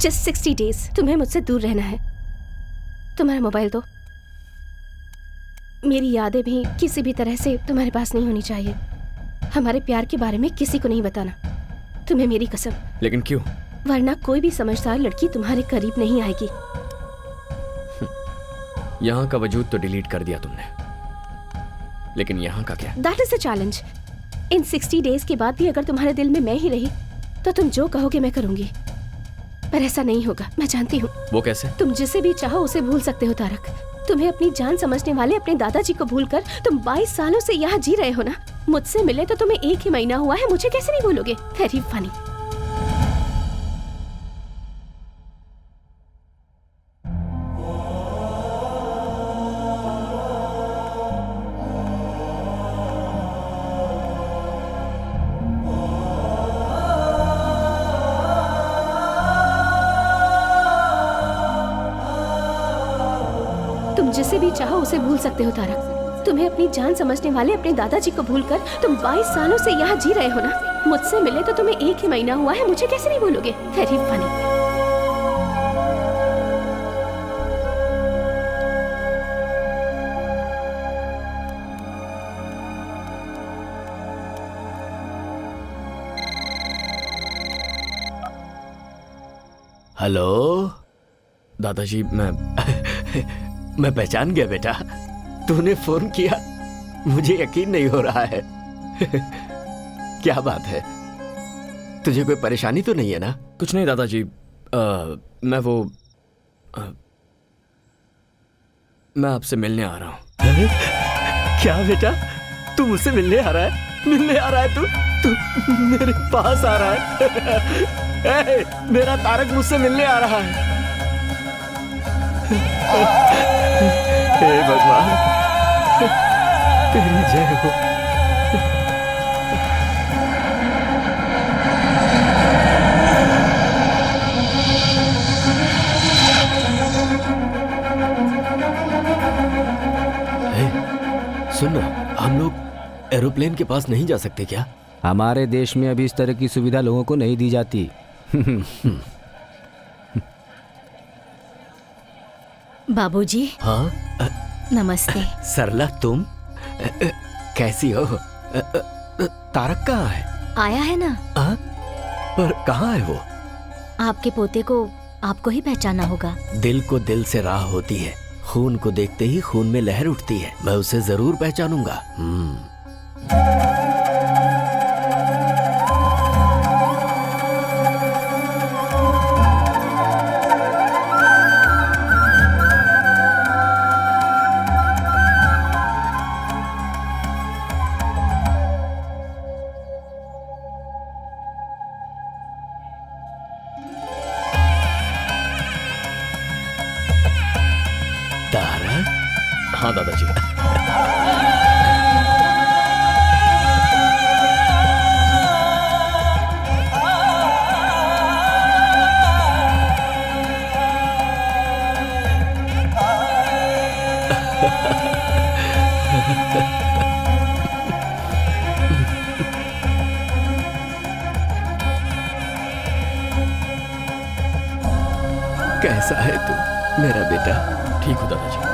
जस्ट 60 डेज तुम्हें मुझसे दूर रहना है। तुम्हारा मोबाइल दो। मेरी यादें भी किसी भी तरह से तुम्हारे पास नहीं होनी चाहिए। हमारे प्यार के बारे में किसी को नहीं बताना, तुम्हें मेरी कसम। लेकिन क्यों? वरना कोई भी समझदार लड़की तुम्हारे करीब नहीं आएगी। यहाँ का वजूद तो डिलीट कर दिया तुमने, लेकिन यहाँ का क्या? That is the challenge. In 60 days के बाद भी अगर तुम्हारे दिल में मैं ही रही तो तुम जो कहोगे मैं करूंगी, पर ऐसा नहीं होगा, मैं जानती हूँ। वो कैसे? तुम जिसे भी चाहो उसे भूल सकते हो तारक। तुम्हें अपनी जान समझने वाले अपने दादाजी को भूलकर तुम 22 सालों से यहाँ जी रहे हो ना। मुझसे मिले तो तुम्हें 1 ही महीना हुआ है, मुझे कैसे नहीं भूलोगे? Very funny. तुम जिसे भी चाहो उसे भूल सकते हो तारक। तुम्हें अपनी जान समझने वाले अपने दादाजी को भूलकर तुम 22 सालों से यहाँ जी रहे हो ना। मुझसे मिले तो तुम्हें 1 ही महीना हुआ है, मुझे कैसे नहीं भूलोगे? Very funny. हेलो दादाजी, मैं पहचान गया बेटा, तूने फोन किया, मुझे यकीन नहीं हो रहा है। क्या बात है, तुझे कोई परेशानी तो नहीं है ना? कुछ नहीं दादाजी, मैं आपसे मिलने आ रहा हूँ। क्या बेटा, तू मुझसे मिलने आ रहा है? मिलने आ रहा है तू मेरे पास आ रहा है? मेरा तारक मुझसे मिलने आ रहा है। हे भगवान, तेरी जय हो। सुन ना, हम लोग एरोप्लेन के पास नहीं जा सकते क्या? हमारे देश में अभी इस तरह की सुविधा लोगों को नहीं दी जाती। बाबूजी। हाँ नमस्ते। सरला, तुम कैसी हो? तारक कहाँ है? आया है ना। पर कहाँ है वो? आपके पोते को आपको ही पहचाना होगा। दिल को दिल से राह होती है, खून को देखते ही खून में लहर उठती है। मैं उसे जरूर पहचानूंगा। हाँ दादाजी। कैसा है तू मेरा बेटा? ठीक हो दादाजी।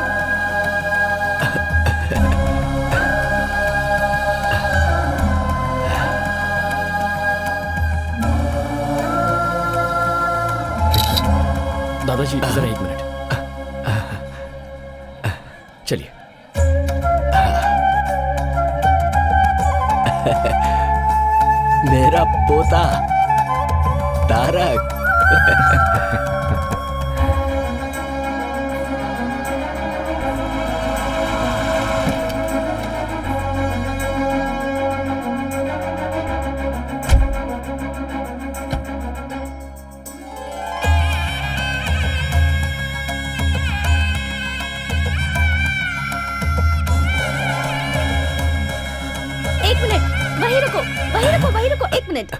दादाजी जरा 1 मिनट, चलिए। मेरा पोता तारक। वहीं रुको 1 मिनट।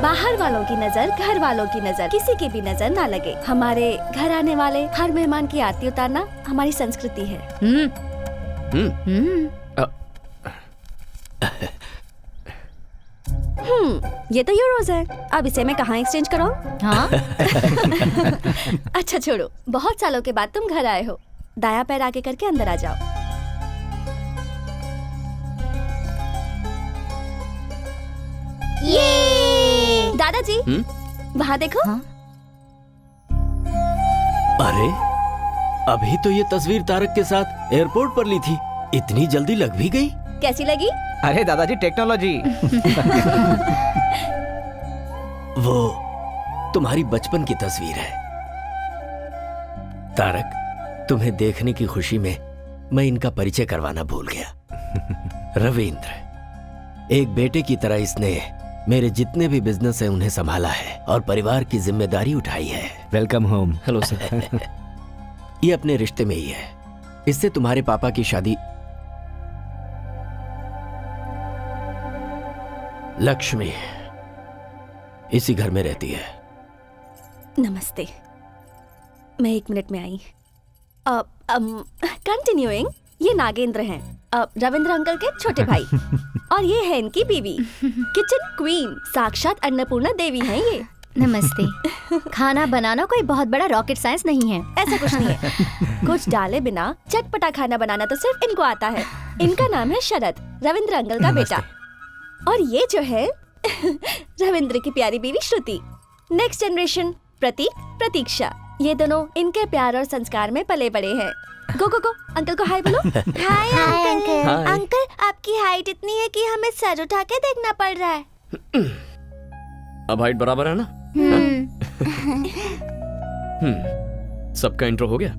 बाहर वालों की नजर, घर वालों की नजर, किसी की भी नजर ना लगे। हमारे घर आने वाले हर मेहमान की आरती उतारना हमारी संस्कृति है। ये तो यूरोज है, अब इसे मैं कहाँ एक्सचेंज कराऊं? हाँ अच्छा छोड़ो, बहुत सालों के बाद तुम घर आए हो। दाया पैर आगे करके अंदर आ जाओ। ये दादाजी वहाँ देखो। हाँ? अरे अभी तो ये तस्वीर तारक के साथ एयरपोर्ट पर ली थी, इतनी जल्दी लग भी गई। कैसी लगी? अरे दादाजी टेक्नोलॉजी। वो तुम्हारी बचपन की तस्वीर है तारक। तुम्हें देखने की खुशी में मैं इनका परिचय करवाना भूल गया। रविंद्र, एक बेटे की तरह इसने मेरे जितने भी बिजनेस है उन्हें संभाला है और परिवार की जिम्मेदारी उठाई है। Welcome home. Hello sir. ये अपने रिश्ते में ही है। इससे तुम्हारे पापा की शादी। लक्ष्मी इसी घर में रहती है। नमस्ते, मैं 1 मिनट में आई। कंटिन्यूइंग, ये नागेंद्र हैं, रविंद्र अंकल के छोटे भाई, और ये है इनकी बीवी, किचन क्वीन, साक्षात अन्नपूर्णा देवी हैं ये। नमस्ते। खाना बनाना कोई बहुत बड़ा रॉकेट साइंस नहीं है। ऐसा कुछ नहीं है, कुछ डाले बिना चटपटा खाना बनाना तो सिर्फ इनको आता है। इनका नाम है शरद, रविंद्र अंकल का बेटा, और ये जो है रविंद्र की प्यारी बीवी श्रुति। नेक्स्ट जनरेशन प्रतीक, प्रतीक्षा, ये दोनों इनके प्यार और संस्कार में पले बड़े हैं। गो गो गो, अंकल को हाय बोलो। Hi uncle. हाय। अंकल, आपकी हाइट इतनी है कि हमें सर उठा के देखना पड़ रहा है। अब हाइट बराबर है ना? सबका इंट्रो हो गया?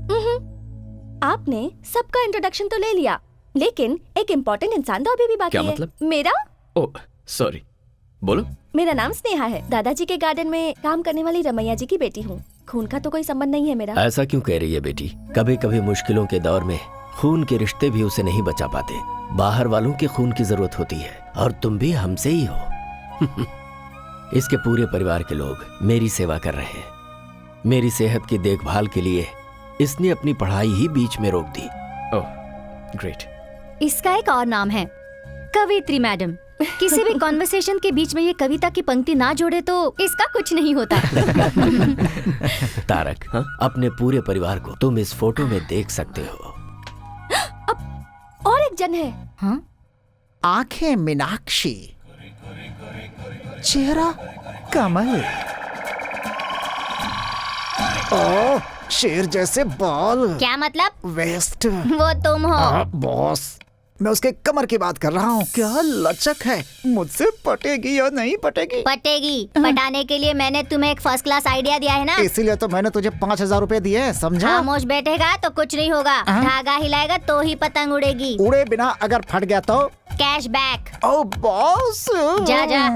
आपने सबका इंट्रोडक्शन तो ले लिया, लेकिन एक इम्पोर्टेंट इंसान तो अभी भी बाकी क्या है। मतलब? मेरा ओह सॉरी, बोलो। मेरा नाम स्नेहा है, दादाजी के गार्डन में काम करने वाली रमैया जी की बेटी हूँ। खून का तो कोई संबंध नहीं है मेरा। ऐसा क्यों कह रही है बेटी? कभी कभी मुश्किलों के दौर में खून के रिश्ते भी उसे नहीं बचा पाते। बाहर वालों के खून की जरूरत होती है, और तुम भी हमसे ही हो। इसके पूरे परिवार के लोग मेरी सेवा कर रहे हैं। मेरी सेहत की देखभाल के लिए इसने अपनी पढ़ाई ही बीच में रोक दी। Oh great. इसका एक और नाम है कवित्री मैडम। किसी भी कॉन्वर्सेशन के बीच में ये कविता की पंक्ति ना जोड़े तो इसका कुछ नहीं होता। तारक, अपने पूरे परिवार को तुम इस फोटो में देख सकते हो। और एक जन है। हाँ? आंखें मीनाक्षी, चेहरा कमल, ओ शेर जैसे बाल, क्या मतलब? वेस्ट। वो तुम हो। बॉस, मैं उसके कमर की बात कर रहा हूँ। क्या लचक है, मुझसे पटेगी या नहीं पटेगी? पटेगी। पटाने के लिए मैंने तुम्हें एक फर्स्ट क्लास आइडिया दिया है ना। इसीलिए तो मैंने तुझे 5000 रुपए दिए, समझा? खामोश बैठेगा तो कुछ नहीं होगा, धागा हिलाएगा तो ही पतंग उड़ेगी। उड़े बिना अगर फट गया तो? Cash back. ओ बॉस, जा जा।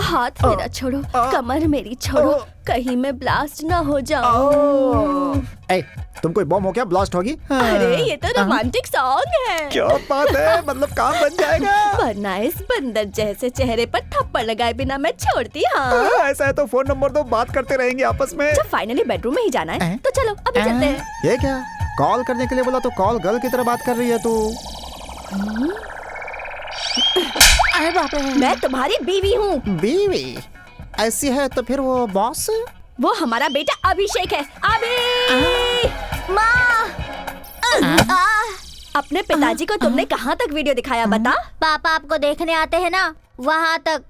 हाथ मेरा छोड़ो, कमर मेरी छोड़ो, कहीं मैं ब्लास्ट ना हो जाऊं। ए, तुम कोई बम हो क्या ब्लास्ट होगी? अरे ये तो रोमांटिक सॉन्ग है। क्या बात है, मतलब काम बन जाएगा। वरना इस बंदर जैसे चेहरे पर थप्पड़ लगाए बिना मैं छोड़ती। हाँ, ऐसा है तो फोन नंबर दो, बात करते रहेंगे आपस में। जब फाइनली बेडरूम में ही जाना है तो चलो अभी चलते हैं। ये क्या, कॉल करने के लिए बोला तो कॉल गर्ल की तरह बात कर रही है तू। अरे बाप रे, मैं तुम्हारी बीवी हूँ। बीवी ऐसी है तो फिर वो बॉस? वो हमारा बेटा अभिषेक है। अभी माँ, अपने पिताजी को तुमने कहाँ तक वीडियो दिखाया बता? पापा आपको देखने आते हैं ना, वहाँ तक,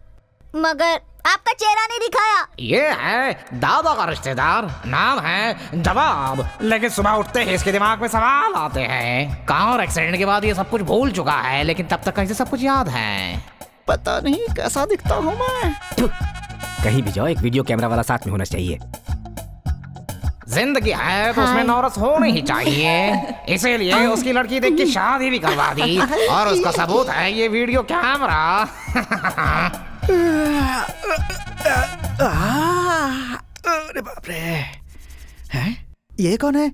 मगर आपका चेहरा नहीं दिखाया। ये है दादा का रिश्तेदार, नाम है जवाब। लेकिन सुबह उठते ही इसके दिमाग में सवाल आते हैं। कार एक्सीडेंट के बाद ये सब कुछ भूल चुका है, लेकिन तब तक इसे सब कुछ याद है। पता नहीं कैसा दिखता हूँ मैं। कहीं भी जाओ एक वीडियो कैमरा वाला साथ में होना चाहिए। जिंदगी है तो उसमें नौरस होनी ही चाहिए, इसीलिए उसकी लड़की देख के शादी भी करवा दी, और उसका सबूत है ये वीडियो कैमरा। अरे बाप रे, हैं? ये कौन है?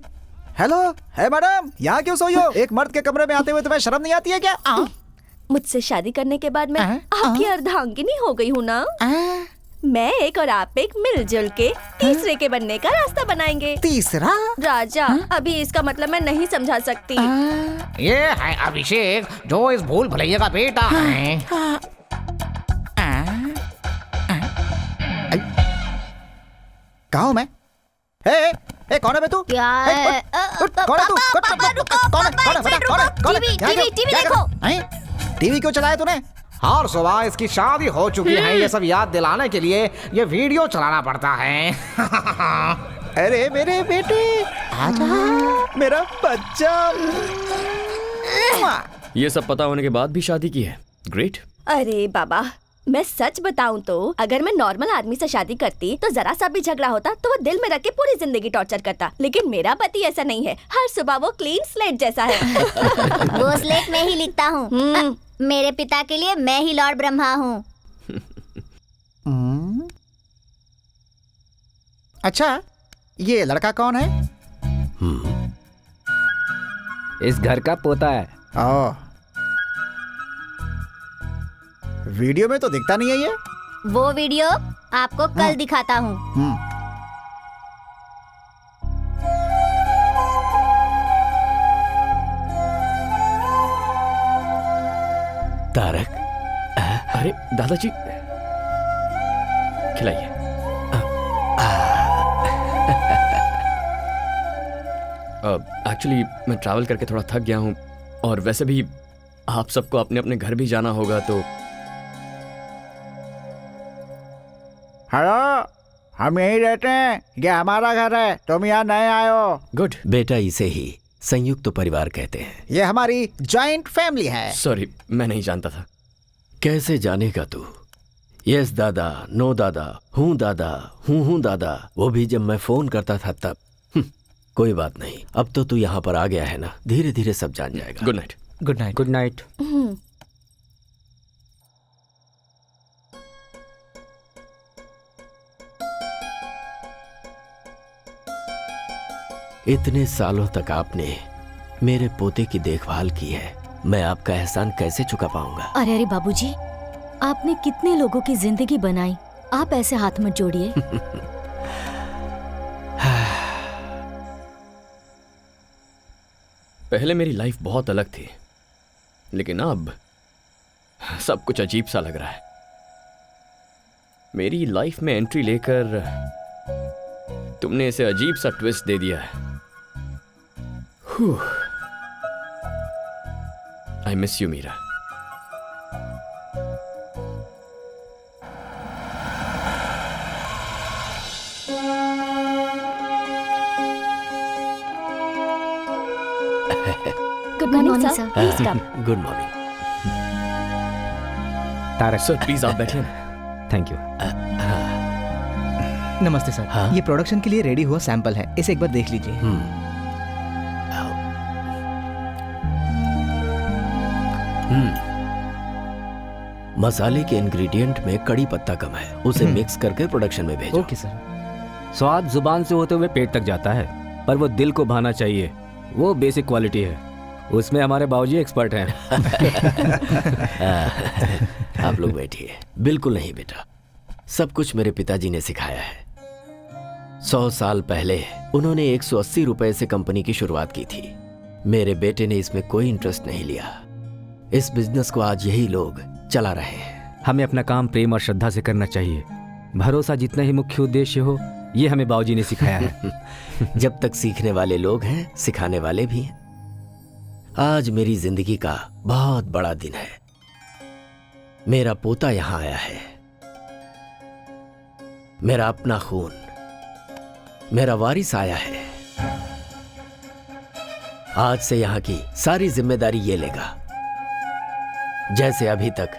हेलो, है मैडम, यहाँ क्यों सोई हो? एक मर्द के कमरे में आते हुए तुम्हें शर्म नहीं आती है क्या? मुझसे शादी करने के बाद मैं आपकी अर्धांगिनी हो गई हूँ ना। मैं एक और आप एक मिलजुल के तीसरे के बनने का रास्ता बनाएंगे। तीसरा? राजा, अभी इसका मतलब मैं नहीं समझा सकती। ये है अभिषेक, जो इस भूल भुलैया का बेटा है। कहाँ हूँ मैं? ए, कौन है बे तू? क्या है? कौन है तू? कौन है? टीवी देखो। टीवी क्यों चलाया तूने? हर सुबह इसकी शादी हो चुकी है, ये सब याद दिलाने के लिए ये वीडियो चलाना पड़ता है। अरे मेरे बेटे, आजा मेरा बच्चा। ये सब पता होने के बाद भी शादी की है। ग्रेट। अरे बाबा, मैं सच बताऊं तो अगर मैं नॉर्मल आदमी से शादी करती तो जरा सा भी झगड़ा होता तो वो दिल में रख के पूरी जिंदगी टॉर्चर करता, लेकिन मेरा पति ऐसा नहीं है। हर सुबह वो क्लीन स्लेट जैसा है। वो स्लेट में ही लिखता हूँ। मेरे पिता के लिए मैं ही लॉर्ड ब्रह्मा हूँ। अच्छा, ये लड़का कौन है? इस घर का पोता है। वीडियो में तो दिखता नहीं है ये। वो वीडियो आपको कल दिखाता हूँ। तारक, अरे दादाजी, खिलाइए। एक्चुअली मैं ट्रैवल करके थोड़ा थक गया हूँ, और वैसे भी आप सबको अपने अपने घर भी जाना होगा, तो हेलो, हम यहीं रहते हैं, ये हमारा घर है, तुम यहाँ नए आए हो। गुड। बेटा, इसे ही संयुक्त परिवार कहते हैं। ये हमारी जॉइंट फैमिली है। सॉरी, मैं नहीं जानता था। कैसे जानेगा तू? यस दादा, नो दादा, हूँ दादा, हूँ दादा, वो भी जब मैं फोन करता था तब। कोई बात नहीं, अब तो तू यहाँ पर आ गया है ना, धीरे धीरे सब जान जाएगा। Good night. Good night. Good night. इतने सालों तक आपने मेरे पोते की देखभाल की है, मैं आपका एहसान कैसे चुका पाऊंगा? अरे अरे बाबूजी, आपने कितने लोगों की जिंदगी बनाई, आप ऐसे हाथ मत जोड़िए। पहले मेरी लाइफ बहुत अलग थी, लेकिन अब सब कुछ अजीब सा लग रहा है। मेरी लाइफ में एंट्री लेकर तुमने इसे अजीब सा ट्विस्ट दे दिया है। I miss you Meera. Good morning sir, please come. Good morning. Tarak sir please आप बैठिए ना। Thank you. नमस्ते सर। हाँ? ये प्रोडक्शन के लिए रेडी हुआ सैंपल है, इसे एक बार देख लीजिए। मसाले के इंग्रेडिएंट में कड़ी पत्ता कम है, उसे मिक्स करके प्रोडक्शन में भेजो। Okay sir. स्वाद जुबान से होते हुए पेट तक जाता है, पर वो दिल को भाना चाहिए, वो बेसिक क्वालिटी है। उसमें हमारे बाबूजी एक्सपर्ट हैं। आप लोग बैठिए। बिल्कुल नहीं बेटा, सब कुछ मेरे पिताजी ने सिखाया है। 100 साल पहले उन्होंने 180 रुपए से कंपनी की शुरुआत की थी। मेरे बेटे ने इसमें कोई इंटरेस्ट नहीं लिया। इस बिजनेस को आज यही लोग चला रहे हैं। हमें अपना काम प्रेम और श्रद्धा से करना चाहिए। भरोसा जितना ही मुख्य उद्देश्य हो, ये हमें बाबूजी ने सिखाया है। जब तक सीखने वाले लोग हैं, सिखाने वाले भी हैं। आज मेरी जिंदगी का बहुत बड़ा दिन है। मेरा पोता यहां आया है, मेरा अपना खून, मेरा वारिस आया है। आज से यहां की सारी जिम्मेदारी ये लेगा। जैसे अभी तक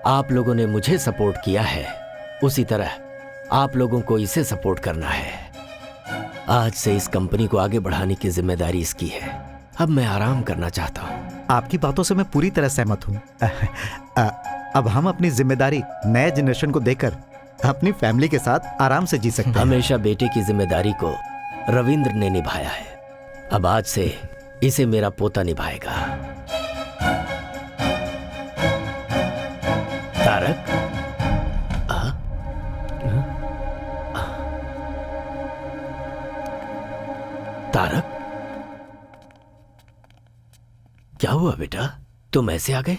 आप लोगों ने मुझे सपोर्ट किया है, उसी तरह आप लोगों को इसे सपोर्ट करना है। आज से इस कंपनी को आगे बढ़ाने की जिम्मेदारी इसकी है। अब मैं आराम करना चाहता हूँ। आपकी बातों से मैं पूरी तरह सहमत हूँ। अब हम अपनी जिम्मेदारी नए जनरेशन को देकर अपनी फैमिली के साथ आराम से जी सकते हैं। हमेशा बेटे की जिम्मेदारी को रविंद्र ने निभाया है, अब आज से इसे मेरा पोता निभाएगा। तारक, तारक, क्या हुआ बेटा? तुम ऐसे आ गए?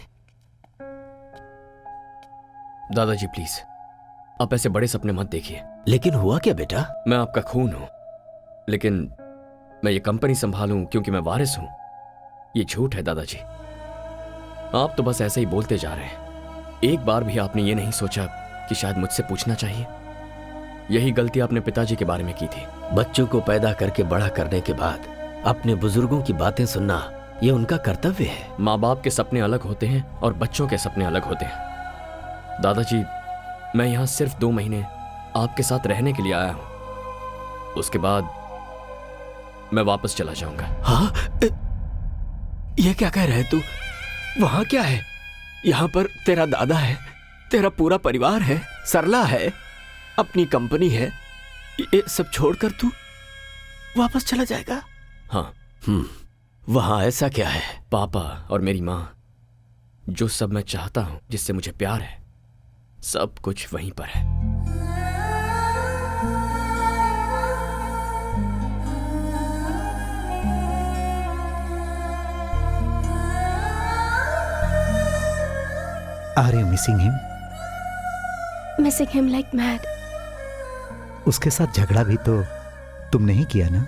दादाजी प्लीज, आप ऐसे बड़े सपने मत देखिए। लेकिन हुआ क्या बेटा? मैं आपका खून हूं, लेकिन मैं ये कंपनी संभालूं क्योंकि मैं वारिस हूं, ये झूठ है दादाजी। आप तो बस ऐसे ही बोलते जा रहे हैं। एक बार भी आपने ये नहीं सोचा कि शायद मुझसे पूछना चाहिए? यही गलती आपने पिताजी के बारे में की थी। बच्चों को पैदा करके बड़ा करने के बाद अपने बुजुर्गों की बातें सुनना, ये उनका कर्तव्य है। माँ बाप के सपने अलग होते हैं और बच्चों के सपने अलग होते हैं। दादाजी, मैं यहाँ सिर्फ 2 महीने आपके साथ रहने के लिए आया हूँ, उसके बाद मैं वापस चला जाऊंगा। हाँ? ये क्या कह रहे तू? वहां क्या है? यहाँ पर तेरा दादा है, तेरा पूरा परिवार है, सरला है, अपनी कंपनी है, ये सब छोड़कर तू वापस चला जाएगा? हाँ। वहां ऐसा क्या है? पापा और मेरी माँ, जो सब मैं चाहता हूं, जिससे मुझे प्यार है, सब कुछ वहीं पर है। Are you missing him? Missing him like mad. उसके साथ झगड़ा भी तो तुमने ही किया ना?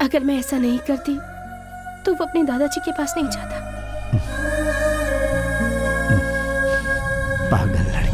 अगर मैं ऐसा नहीं करती तो वो अपने दादाजी के पास नहीं जाता। पागल लड़की।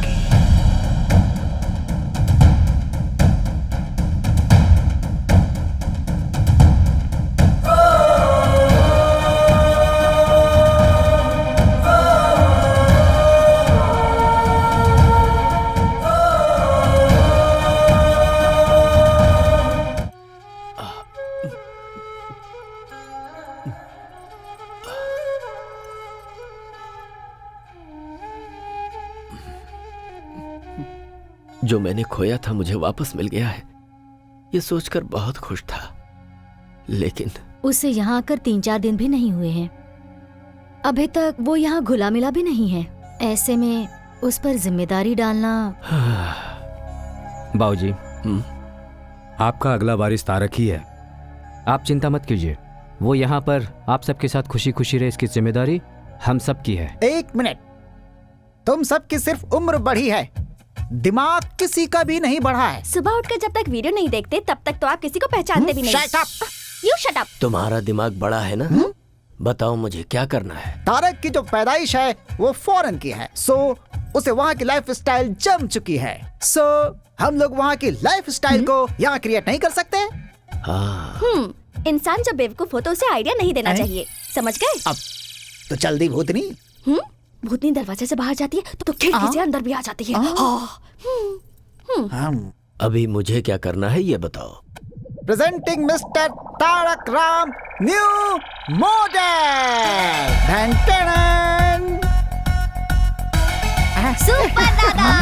जो मैंने खोया था मुझे वापस मिल गया है, ये सोचकर बहुत खुश था। लेकिन उसे यहाँ आकर 3-4 दिन भी नहीं हुए हैं। अभी तक वो यहाँ घुला मिला भी नहीं है। ऐसे में उस पर जिम्मेदारी डालना। बाबूजी, आपका अगला वारिस तारक ही है। आप चिंता मत कीजिए, वो यहाँ पर आप सबके साथ खुशी खुशी रहे, इसकी जिम्मेदारी हम सब की है। 1 मिनट, तुम सबकी सिर्फ उम्र बढ़ी है, दिमाग किसी का भी नहीं बढ़ा है। सुबह उठकर जब तक वीडियो नहीं देखते तब तक तो आप किसी को पहचानते भी नहीं। Shut up! You shut up! तुम्हारा दिमाग बड़ा है ना? बताओ मुझे क्या करना है? तारक की जो पैदाइश है वो फॉरेन की है, सो उसे वहाँ की लाइफ स्टाइल जम चुकी है। सो हम लोग वहाँ की लाइफ स्टाइल को यहाँ क्रिएट नहीं कर सकते। हाँ। इंसान जब बेवकूफ हो तो उसे आइडिया नहीं देना चाहिए, समझ गए? अब तो जल्दी भूतनी। भूतनी दरवाजे से बाहर जाती है तो खिड़की से अंदर भी आ जाती है। अभी मुझे क्या करना है ये बताओ। Presenting mister Tarak Ram new model. Super दादा।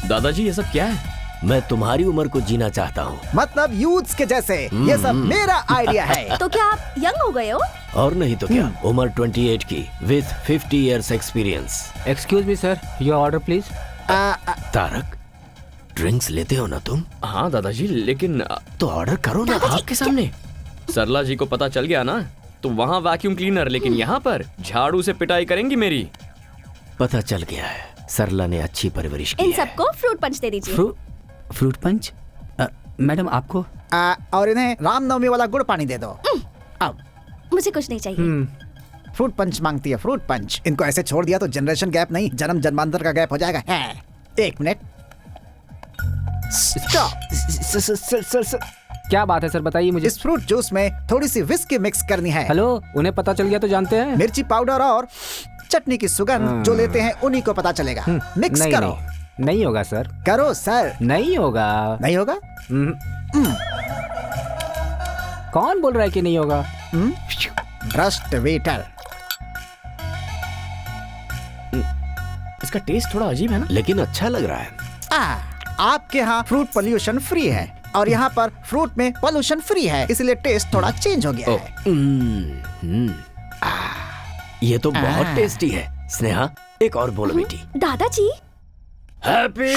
दादाजी, ये सब क्या है? मैं तुम्हारी उम्र को जीना चाहता हूँ। मतलब यूथ्स के जैसे। ये सब मेरा आइडिया है। तो क्या आप यंग हो गए हो? और नहीं तो क्या, उम्र 28 की with 50 years experience. Excuse me sir, your order please. Tarak, drinks लेते हो ना तुम? हाँ दादाजी, लेकिन तो ऑर्डर करो ना आपके सामने। सरला जी को पता चल गया ना तो वहाँ वैक्यूम क्लीनर, लेकिन यहाँ पर झाड़ू से पिटाई करेंगी मेरी। पता चल गया है, सरला ने अच्छी परवरिश की इन है। सबको फ्रूट पंच दे दीजिए। Fruit punch? मैडम आपको? और इन्हें रामनवमी वाला गुड़ पानी दे दो। अब मुझे कुछ नहीं चाहिए। फ्रूट पंच मांगती है, फ्रूट पंच। इनको ऐसे छोड़ दिया तो जनरेशन गैप नहीं, जन्म जन्मांतर का गैप हो जाएगा। 1 मिनट, स्टॉप। क्या बात है सर, बताइए मुझे। इस फ्रूट जूस में थोड़ी सी विस्की मिक्स करनी है। हेलो, उन्हें पता चल गया तो जानते हैं। मिर्ची पाउडर और चटनी की सुगंध जो लेते हैं उन्हीं को पता चलेगा। मिक्स नहीं, करो। नहीं होगा सर। करो सर। नहीं होगा। नहीं होगा? कौन बोल रहा है कि नहीं होगा? भ्रष्ट वेटर। इसका टेस्ट थोड़ा अजीब है ना, लेकिन अच्छा लग रहा है। आपके यहाँ फ्रूट पोल्यूशन फ्री है और यहाँ पर फ्रूट में पोल्यूशन फ्री है, इसलिए टेस्ट थोड़ा चेंज हो गया है। ये तो बहुत टेस्टी है। स्नेहा, एक और बोलो बेटी। दादाजी। हैप्पी।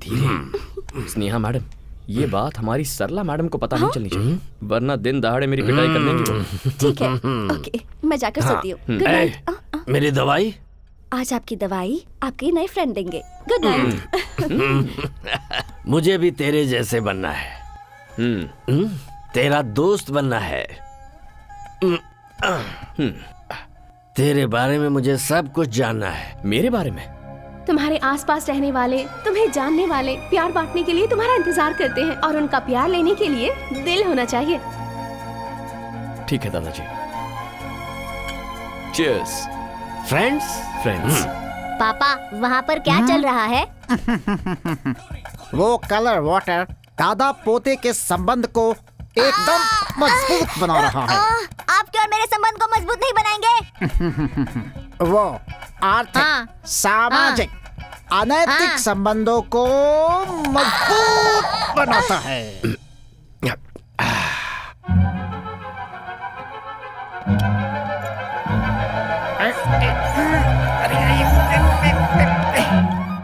धीरे। स्नेहा मैडम, ये बात हमारी सरला मैडम को पता नहीं चलनी चाहिए, वरना दिन दहाड़े मेरी पिटाई करने की वो। ठीक है, ओके, मैं जाकर सोती हूँ। Good night. मेरी दवाई? आज आपकी दवाई आपके नए फ्रेंड देंगे। Good night. मुझे भी तेरे जैसे बनना है। तेरा दोस्त बनना है। तेरे बारे में मुझे सब कुछ जानना है। मेरे बारे में? तुम्हारे आसपास रहने वाले, तुम्हें जानने वाले, प्यार बांटने के लिए तुम्हारा इंतजार करते हैं, और उनका प्यार लेने के लिए दिल होना चाहिए। ठीक है दादाजी। चीयर्स। फ्रेंड्स। पापा, वहाँ पर क्या चल रहा है? वो कलर वाटर दादा पोते के संबंध को एकदम मजबूत बना रहा है। आपके और मेरे संबंध को मजबूत नहीं बनाएंगे। वो आर्थिक, सामाजिक, अनैतिक संबंधों को मजबूत बनाता है।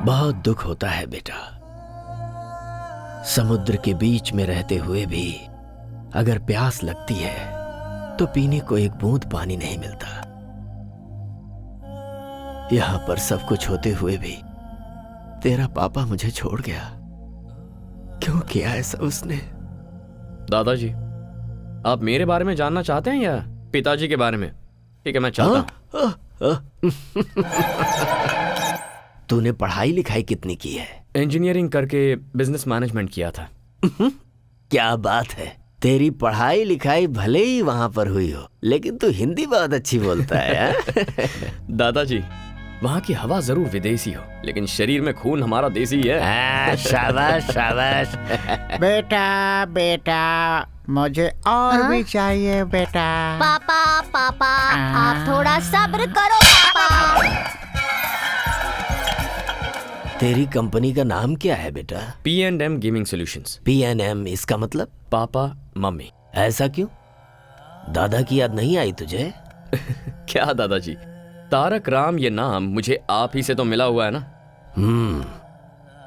बहुत दुख होता है बेटा, समुद्र के बीच में रहते हुए भी अगर प्यास लगती है तो पीने को एक बूंद पानी नहीं मिलता। यहां पर सब कुछ होते हुए भी तेरा पापा मुझे छोड़ गया। क्यों किया ऐसा उसने? दादाजी, आप मेरे बारे में जानना चाहते हैं या पिताजी के बारे में? ठीक है, मैं चाहता हूं। तूने पढ़ाई लिखाई कितनी की है? इंजीनियरिंग करके बिजनेस मैनेजमेंट किया था। क्या बात है, तेरी पढ़ाई लिखाई भले ही वहां पर हुई हो, लेकिन तू हिंदी बहुत अच्छी बोलता है। दादाजी, वहाँ की हवा जरूर विदेशी हो, लेकिन शरीर में खून हमारा देसी है। शाबाश शाबाश। बेटा बेटा, मुझे और भी चाहिए बेटा। पापा पापा, आप थोड़ा सब्र करो पापा। तेरी कंपनी का नाम क्या है बेटा? P&M gaming solutions. P&M, इसका मतलब? Papa mummy. ऐसा क्यों? दादा की याद नहीं आई तुझे? क्या दादाजी, तारक राम ये नाम मुझे आप ही से तो मिला हुआ है ना।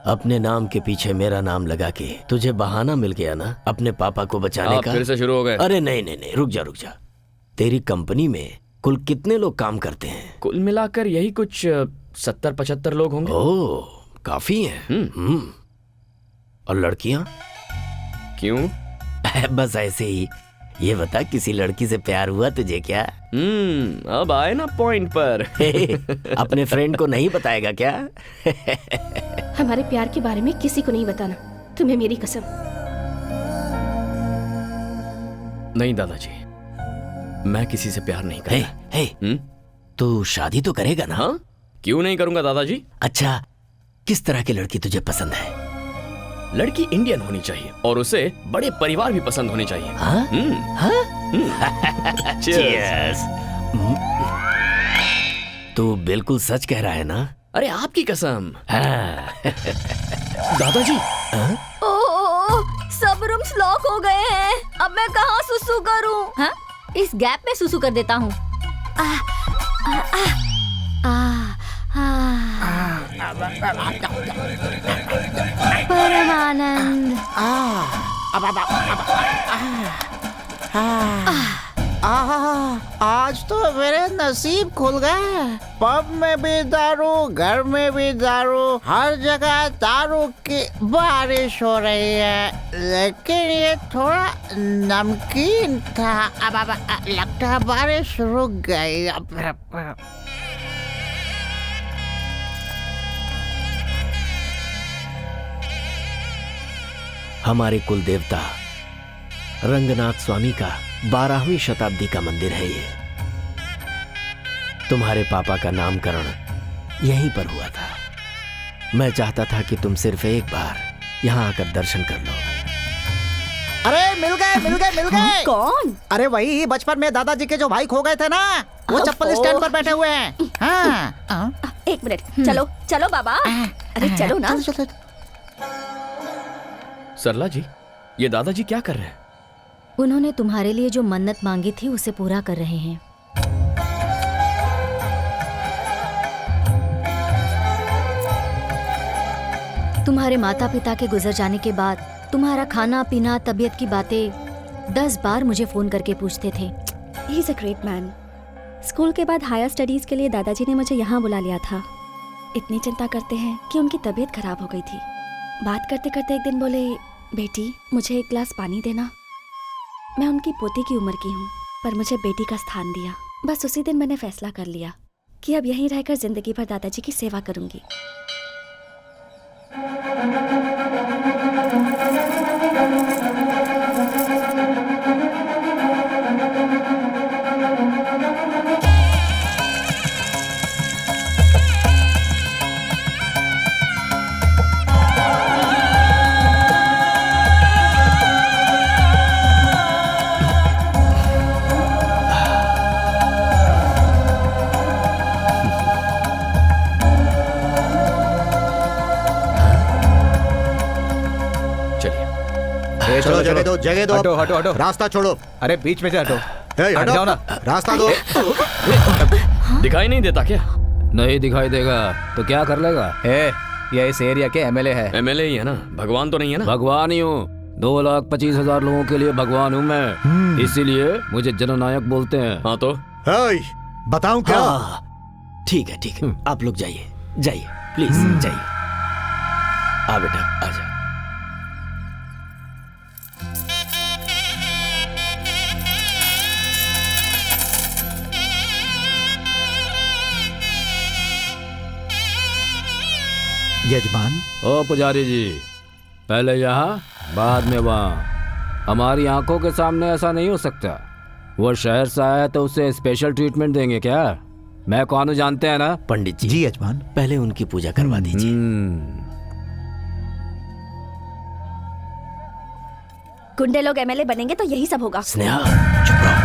अपने नाम के पीछे मेरा नाम लगा के तुझे बहाना मिल गया ना अपने पापा को बचाने का। फिर से शुरू हो गए? अरे नहीं, रुक जा। तेरी कंपनी में कुल कितने लोग काम करते हैं? कुल मिलाकर यही कुछ 70-75 लोग होंगे। ओह, काफी हैं। और लड़कियां? क्यों? बस ऐसे ही। ये बता, किसी लड़की से प्यार हुआ तुझे क्या? अब आए ना पॉइंट पर। अपने फ्रेंड को नहीं बताएगा क्या? हमारे प्यार के बारे में किसी को नहीं बताना, तुम्हें मेरी कसम। नहीं दादाजी, मैं किसी से प्यार नहीं करता। तू शादी तो करेगा ना? हाँ? क्यों नहीं करूंगा दादाजी। अच्छा, किस तरह की लड़की तुझे पसंद है? लड़की इंडियन होनी चाहिए और उसे बड़े परिवार भी पसंद होने चाहिए। Cheers। तू बिल्कुल सच कह रहा है ना? अरे आपकी कसम। दादाजी। सब रूम्स लॉक हो गए हैं, अब मैं कहाँ सुसु करूं? हाँ? इस गैप में सुसु कर देता हूँ। परमानंद। आज तो मेरे नसीब खुल गए। पब में भी दारू, घर में भी दारू, हर जगह दारू की बारिश हो रही है। लेकिन ये थोड़ा नमकीन था। अब लगता है बारिश रुक गई। हमारे कुल देवता रंगनाथ स्वामी का 12वीं शताब्दी का मंदिर है ये। तुम्हारे पापा का नामकरण यहीं पर हुआ था। मैं चाहता था कि तुम सिर्फ एक बार यहाँ आकर दर्शन कर लो। अरे मिल गए। कौन? अरे वही बचपन में दादाजी के जो भाई खो गए थे ना, वो चप्पल स्टैंड पर बैठे हुए हैं। हाँ। एक मिनट, चलो बाबा। अरे चलो ना। सरला जी, ये दादाजी क्या कर रहे हैं? उन्होंने तुम्हारे लिए जो मन्नत मांगी थी उसे पूरा कर रहे हैं। तुम्हारे माता पिता के गुजर जाने के बाद तुम्हारा खाना पीना तबीयत की बातें 10 बार मुझे फोन करके पूछते थे। He is a great man. School के बाद हायर स्टडीज के लिए दादाजी ने मुझे यहाँ बुला लिया था। इतनी चिंता करते हैं कि उनकी तबीयत खराब हो गई थी। बात करते करते एक दिन बोले, बेटी मुझे एक गिलास पानी देना। मैं उनकी पोती की उम्र की हूँ, पर मुझे बेटी का स्थान दिया। बस उसी दिन मैंने फैसला कर लिया कि अब यहीं रहकर जिंदगी भर दादाजी की सेवा करूंगी। चलो जगह दो, जगह दो। हटो हटो हटो, रास्ता छोड़ो। अरे बीच में से हटो। हट जाओ ना, रास्ता दो। दिखाई नहीं देता क्या? नहीं दिखाई देगा तो क्या कर लेगा? ये इस एरिया के एमएलए है। एमएलए ही है ना, भगवान तो नहीं है ना? भगवान ही हूँ। 2,25,000 लोगों के लिए भगवान हूँ मैं, इसीलिए मुझे जननायक बोलते हैं। हाँ तो बताऊं क्या? ठीक है ठीक है, आप लोग जाइए जाइए प्लीज जाइए। आ बेटा आजा। यजमान। ओ पुजारी जी, पहले यहाँ बाद में वहाँ। हमारी आंखों के सामने ऐसा नहीं हो सकता। वो शहर से आया है तो उसे स्पेशल ट्रीटमेंट देंगे क्या? मैं कौन हूँ जानते हैं ना? पंडित जी। जी यजमान। पहले उनकी पूजा करवा दीजिए। गुंडे लोग एमएलए बनेंगे तो यही सब होगा। स्नेहा चुप रहो।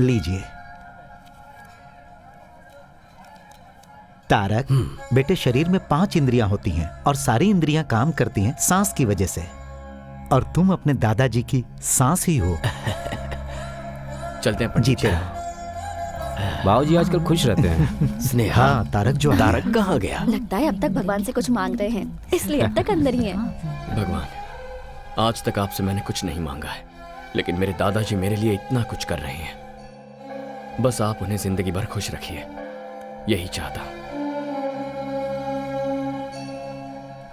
लीजिए। तारक, बेटे शरीर में 5 इंद्रियां होती हैं और सारी इंद्रियां काम करती हैं सांस की वजह से, और तुम अपने दादाजी की सांस ही हो। चलते हैं। जीते रहो। बाबूजी आजकल खुश रहते हैं। स्नेहा। हाँ, तारक जो तारक कहाँ गया? लगता है अब तक भगवान से कुछ मांग रहे हैं, इसलिए अब तक अंदर ही हैं। भगवान, आज तक आपसे मैंने कुछ नहीं मांगा है, लेकिन मेरे दादाजी मेरे लिए इतना कुछ कर रहे हैं। बस आप उन्हें जिंदगी भर खुश रखिए, यही चाहता हूं।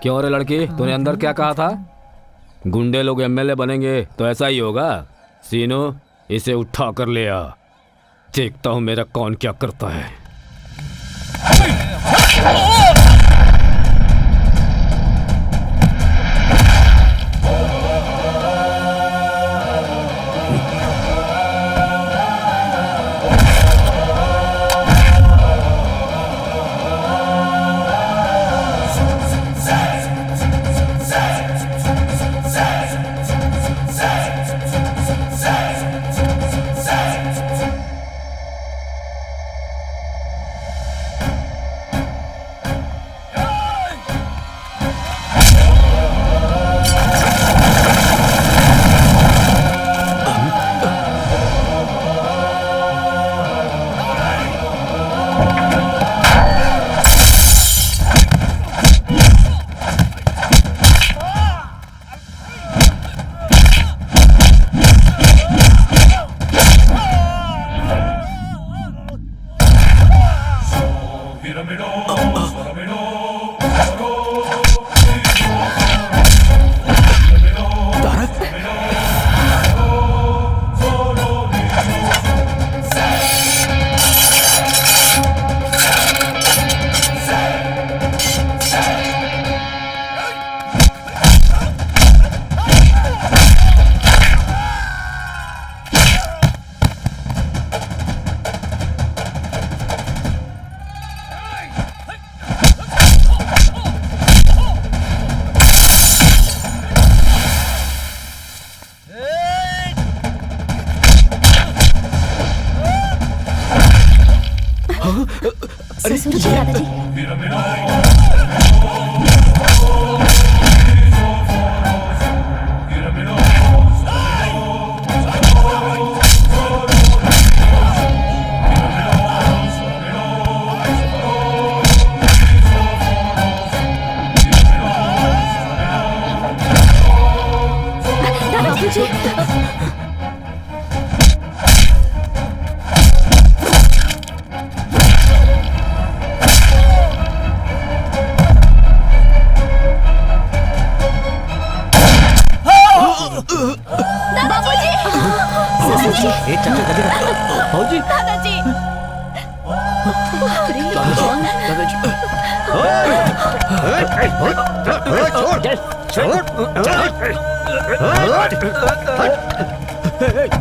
क्यों रे लड़की, तूने अंदर क्या कहा था? गुंडे लोग एमएलए बनेंगे तो ऐसा ही होगा। सीनो, इसे उठा कर ले आ, देखता हूं मेरा कौन क्या करता है। बाबूजी। बाबूजी। बाबूजी। दादाजी।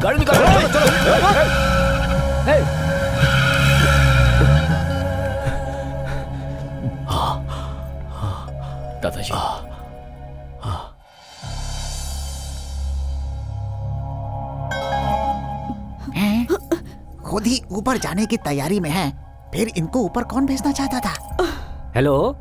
गाड़ी निकालो। दादाजी। खुद ही ऊपर जाने की तैयारी में है, फिर इनको ऊपर कौन भेजना चाहता था? हेलो,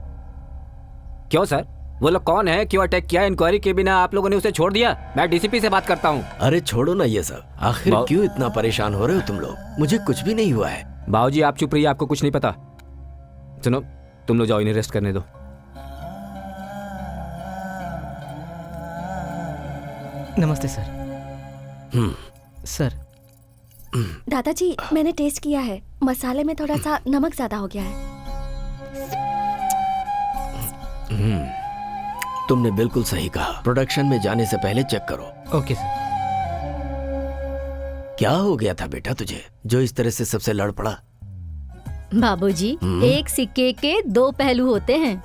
क्यों सर? वो लोग कौन है? क्यों अटैक किया? इंक्वायरी के बिना आप लोगों ने उसे छोड़ दिया? मैं डीसीपी से बात करता हूँ। अरे छोड़ो ना ये सब, आखिर क्यों इतना परेशान हो रहे हो तुम लोग? मुझे कुछ भी नहीं हुआ है। बाबूजी आप चुप रहिए, आपको कुछ नहीं पता। सुनो, तुम लोग जाओ, इन्हें रेस्ट करने दो। नमस्ते सर। सर दादाजी, मैंने टेस्ट किया है, मसाले में थोड़ा सा नमक ज्यादा हो गया है। तुमने बिल्कुल सही कहा, प्रोडक्शन में जाने से पहले चेक करो। Okay sir. क्या हो गया था बेटा तुझे, जो इस तरह से सबसे लड़ पड़ा? बाबूजी, एक सिक्के के दो पहलू होते हैं।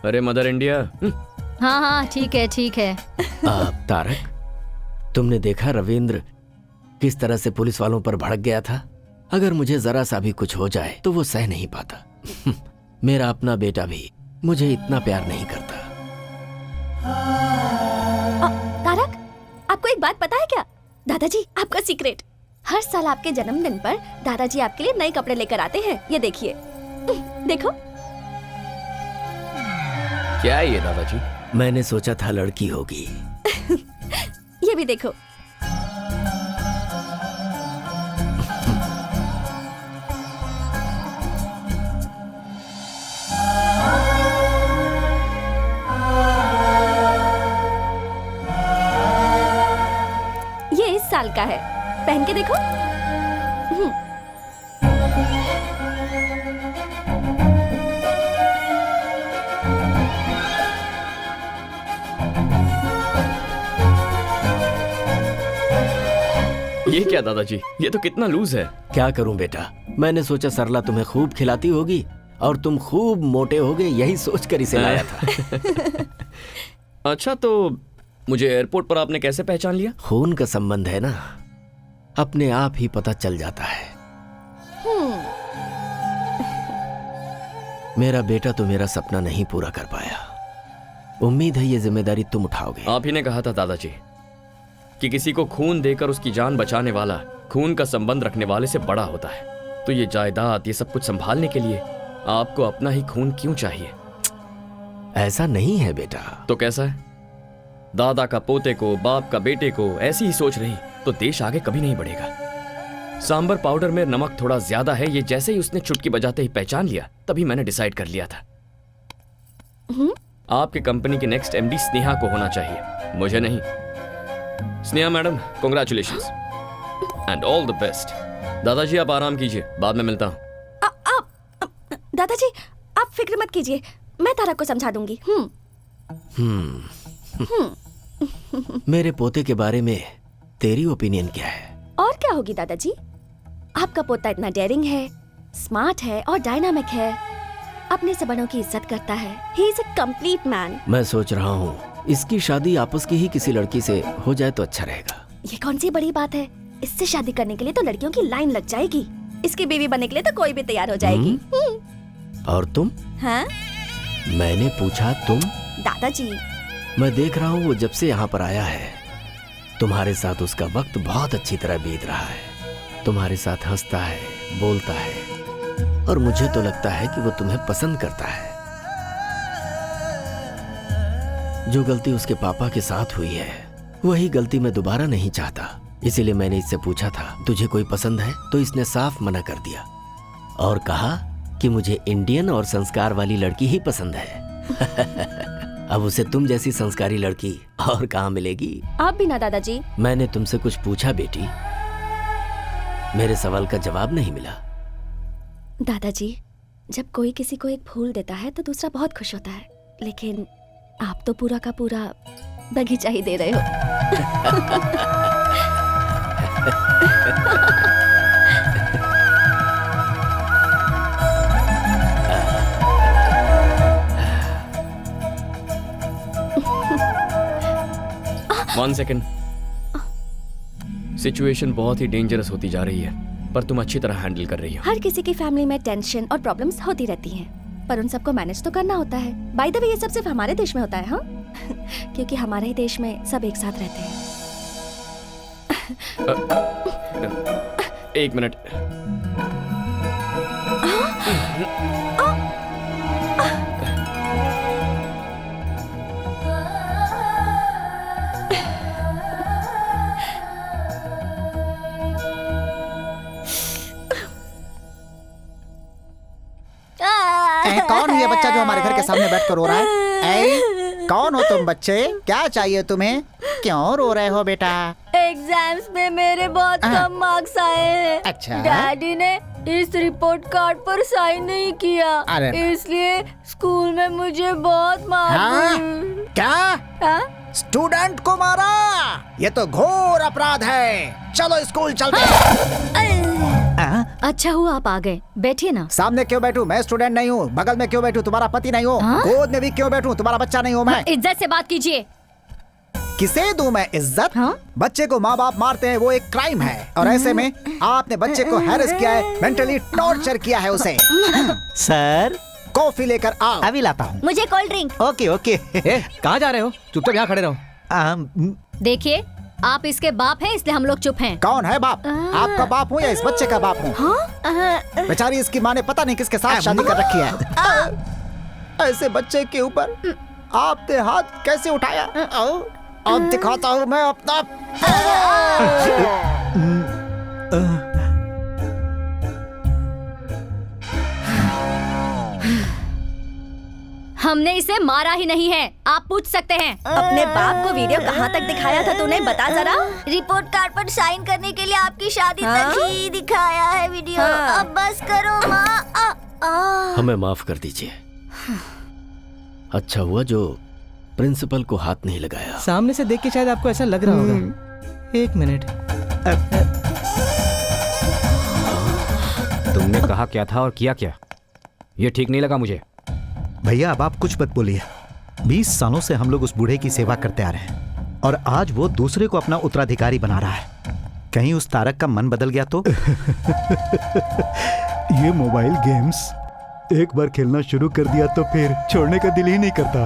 अरे मदर इंडिया। हाँ हाँ, ठीक है ठीक है। तारक, तुमने देखा रविंद्र किस तरह से पुलिस वालों पर भड़क गया था? अगर मुझे जरा सा भी कुछ हो जाए तो वो सह नहीं पाता। मेरा अपना बेटा भी मुझे इतना प्यार नहीं करता। तारक, आपको एक बात पता है क्या? दादाजी, आपका सीक्रेट, हर साल आपके जन्मदिन पर दादाजी आपके लिए नए कपड़े लेकर आते हैं। ये देखिए, देखो। क्या है ये दादाजी? मैंने सोचा था लड़की होगी। ये भी देखो। ये इस साल का है, पहन के देखो। ये क्या दादाजी, ये तो कितना लूज है। क्या करूं बेटा, मैंने सोचा सरला तुम्हें खूब खिलाती होगी और तुम खूब मोटे होगे, यही सोचकर इसे लाया था। अच्छा, तो मुझे एयरपोर्ट पर आपने कैसे पहचान लिया? खून का संबंध है ना, अपने आप ही पता चल जाता है। मेरा बेटा तो मेरा सपना नहीं पूरा कर पाया। उम्मीद है ये जिम्मेदारी तुम उठाओगे। आप ही ने कहा था दादाजी कि किसी को खून देकर उसकी जान बचाने वाला खून का संबंध रखने वाले से बड़ा होता है। तो ये जायदाद, ये सब कुछ संभालने के लिए आपको अपना ही खून क्यों चाहिए? ऐसा नहीं है बेटा। तो कैसा है? दादा का पोते को, बाप का बेटे को ऐसी ही सोच रही तो देश आगे कभी नहीं बढ़ेगा। सांबर पाउडर में नमक थोड़ा ज्यादा है, ये जैसे ही उसने चुटकी बजाते ही पहचान लिया, तभी मैंने डिसाइड कर लिया था आपके कंपनी की नेक्स्ट एमडी स्नेहा को होना चाहिए, मुझे नहीं। Sneha madam, congratulations and all the best. दादाजी आप आराम कीजिए, बाद में मिलता हूं। दादाजी, आप फिक्र मत कीजिए, मैं तारक को समझा दूंगी। मेरे पोते के बारे में तेरी ओपिनियन क्या है? और क्या होगी दादाजी, आपका पोता इतना डेयरिंग है, स्मार्ट है और डायनामिक है, अपने से बड़ों की इज्जत करता है। He is a complete man. मैं सोच रहा हूँ इसकी शादी आपस की ही किसी लड़की से हो जाए तो अच्छा रहेगा। ये कौन सी बड़ी बात है, इससे शादी करने के लिए तो लड़कियों की लाइन लग जाएगी, इसकी बीवी बनने के लिए तो कोई भी तैयार हो जाएगी। और तुम? हाँ? मैंने पूछा तुम? दादाजी, मैं देख रहा हूँ वो जब से यहाँ पर आया है तुम्हारे साथ उसका वक्त बहुत अच्छी तरह बीत रहा है। तुम्हारे साथ हंसता है, बोलता है और मुझे तो लगता है कि वो तुम्हें पसंद करता है। जो गलती उसके पापा के साथ हुई है वही गलती मैं दोबारा नहीं चाहता। इसीलिए मैंने इससे पूछा था तुझे कोई पसंद है, तो इसने साफ मना कर दिया और कहा कि मुझे इंडियन और संस्कार वाली लड़की ही पसंद है। अब उसे तुम जैसी संस्कारी लड़की और कहाँ मिलेगी? आप भी ना दादाजी। मैंने तुमसे कुछ पूछा बेटी, मेरे सवाल का जवाब नहीं मिला। दादाजी, जब कोई किसी को एक फूल देता है तो दूसरा बहुत खुश होता है, लेकिन आप तो पूरा का पूरा बगीचा ही दे रहे हो। One second. सिचुएशन बहुत ही डेंजरस होती जा रही है, पर तुम अच्छी तरह हैंडल कर रही हो। हर किसी की फैमिली में टेंशन और प्रॉब्लम्स होती रहती हैं, पर उन सबको मैनेज तो करना होता है। बाय द वे, ये सब सिर्फ हमारे देश में होता है, हाँ? क्योंकि हमारे ही देश में सब एक साथ रहते हैं। एक मिनट। कौन है ये बच्चा जो हमारे घर के सामने बैठ कर रो रहा है? कौन हो तुम बच्चे? क्या चाहिए तुम्हें? क्यों रो रहे हो बेटा? एग्जाम्स में मेरे बहुत कम मार्क्स आए हैं। अच्छा। डैडी ने इस रिपोर्ट कार्ड पर साइन नहीं किया, इसलिए स्कूल में मुझे बहुत मार। क्या? स्टूडेंट को मारा? ये तो घोर अपराध है। चलो स्कूल चलते हैं। अच्छा हुआ आप आ गए, बैठिए ना। सामने क्यों बैठूं? मैं स्टूडेंट नहीं हूँ। बगल में क्यों बैठूं? तुम्हारा पति नहीं हूँ। गोद में भी क्यों बैठूं? तुम्हारा बच्चा नहीं हूँ मैं। इज्जत से बात कीजिए। किसे दूं मैं इज्जत? बच्चे को माँ बाप मारते हैं, वो एक क्राइम है, और ऐसे में आपने बच्चे को हैरेस किया है, मेंटली टॉर्चर किया है उसे। सर, कॉफी लेकर आओ। अभी लाता हूँ। मुझे कोल्ड ड्रिंक। Okay okay. कहाँ जा रहे हो? चुपचाप यहाँ खड़े रहो। देखिए, आप इसके बाप हैं, इसलिए हम लोग चुप हैं। कौन है बाप? आपका बाप हूँ या इस बच्चे का बाप हूँ? बेचारी इसकी माँ ने पता नहीं किसके साथ शादी कर रखी है। ऐसे बच्चे के ऊपर आपने हाथ कैसे उठाया? अब दिखाता हूँ मैं अपना। हमने इसे मारा ही नहीं है, आप पूछ सकते हैं। अपने बाप को वीडियो कहाँ तक दिखाया था तूने? बता जरा। रिपोर्ट कार्ड पर साइन करने के लिए आपकी शादी तक ही दिखाया है वीडियो। अब बस करो माँ। हमें माफ कर दीजिए। अच्छा हुआ जो प्रिंसिपल को हाथ नहीं लगाया। सामने से देख के शायद आपको ऐसा लग रहा होगा। एक मिनट। तुमने कहा क्या था और किया क्या? ये ठीक नहीं लगा मुझे। भैया अब आप कुछ मत बोलिए। 20 सालों से हम लोग उस बूढ़े की सेवा करते आ रहे हैं, और आज वो दूसरे को अपना उत्तराधिकारी बना रहा है। कहीं उस तारक का मन बदल गया तो? ये मोबाइल गेम्स एक बार खेलना शुरू कर दिया तो फिर छोड़ने का दिल ही नहीं करता।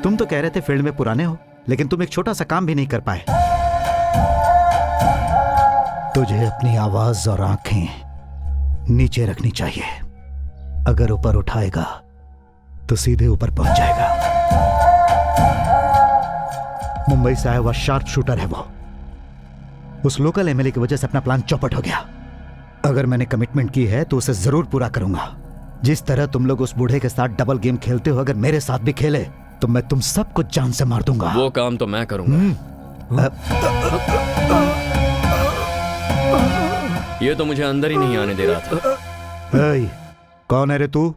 तुम तो कह रहे थे फील्ड में पुराने हो, लेकिन तुम एक छोटा सा काम भी नहीं कर पाए। तुझे अपनी आवाज और आंखें नीचे रखनी चाहिए। अगर ऊपर उठाएगा तो सीधे ऊपर पहुंच जाएगा। मुंबई से आया हुआ शार्प शूटर है वो। उस लोकल एमएलए की वजह से अपना प्लान चौपट हो गया। अगर मैंने कमिटमेंट की है तो उसे जरूर पूरा करूंगा। जिस तरह तुम लोग उस बूढ़े के साथ डबल गेम खेलते हो, अगर मेरे साथ भी खेले तो मैं तुम सबको जान से मार दूंगा। वो काम तो मैं करूंगा। ये तो मुझे अंदर ही नहीं आने दे रहा था। कौन है रे तू?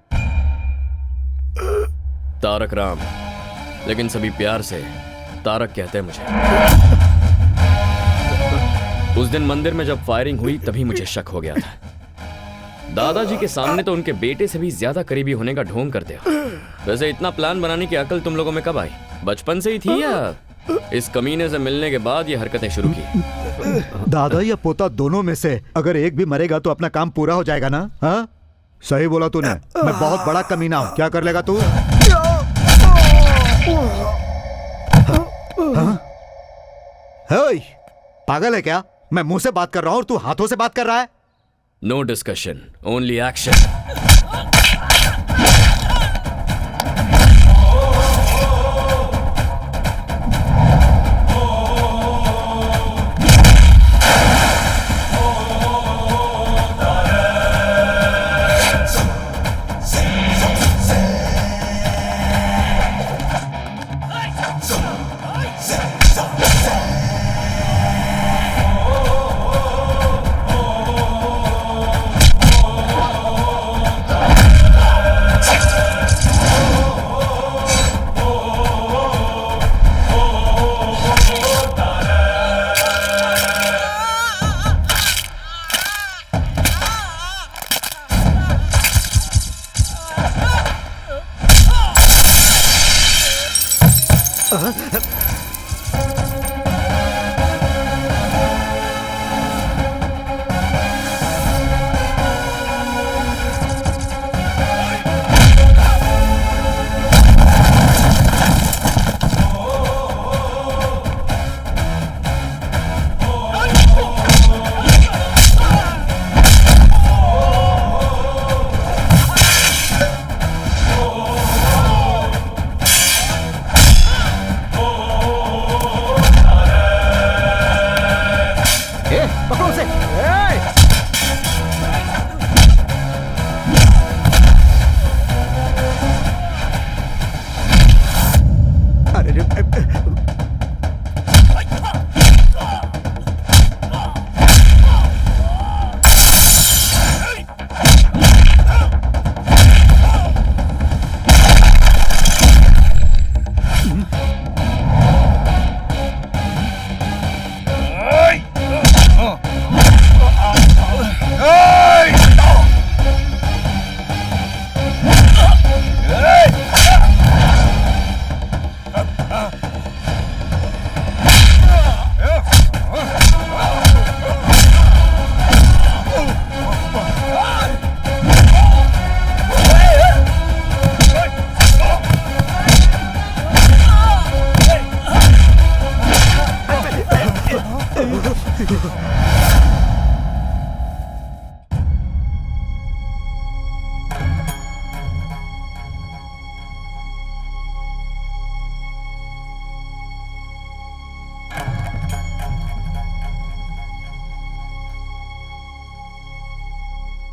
तारक राम, लेकिन सभी प्यार से तारक कहते हैं मुझे। उस दिन मंदिर में जब फायरिंग हुई तभी मुझे शक हो गया था। दादाजी के सामने तो उनके बेटे से भी ज्यादा करीबी होने का ढोंग करते हो। वैसे इतना प्लान बनाने की अकल तुम लोगों में कब आई? बचपन से ही थी या इस कमीने से मिलने के बाद ये हरकतें शुरू की? दादा या पोता दोनों में से अगर एक भी मरेगा तो अपना काम पूरा हो जाएगा ना? हाँ, सही बोला तूने। मैं बहुत बड़ा कमीना हूं। क्या कर लेगा तू? पागल है क्या? मैं मुंह से बात कर रहा हूं और तू हाथों से बात कर रहा है। No discussion, only action.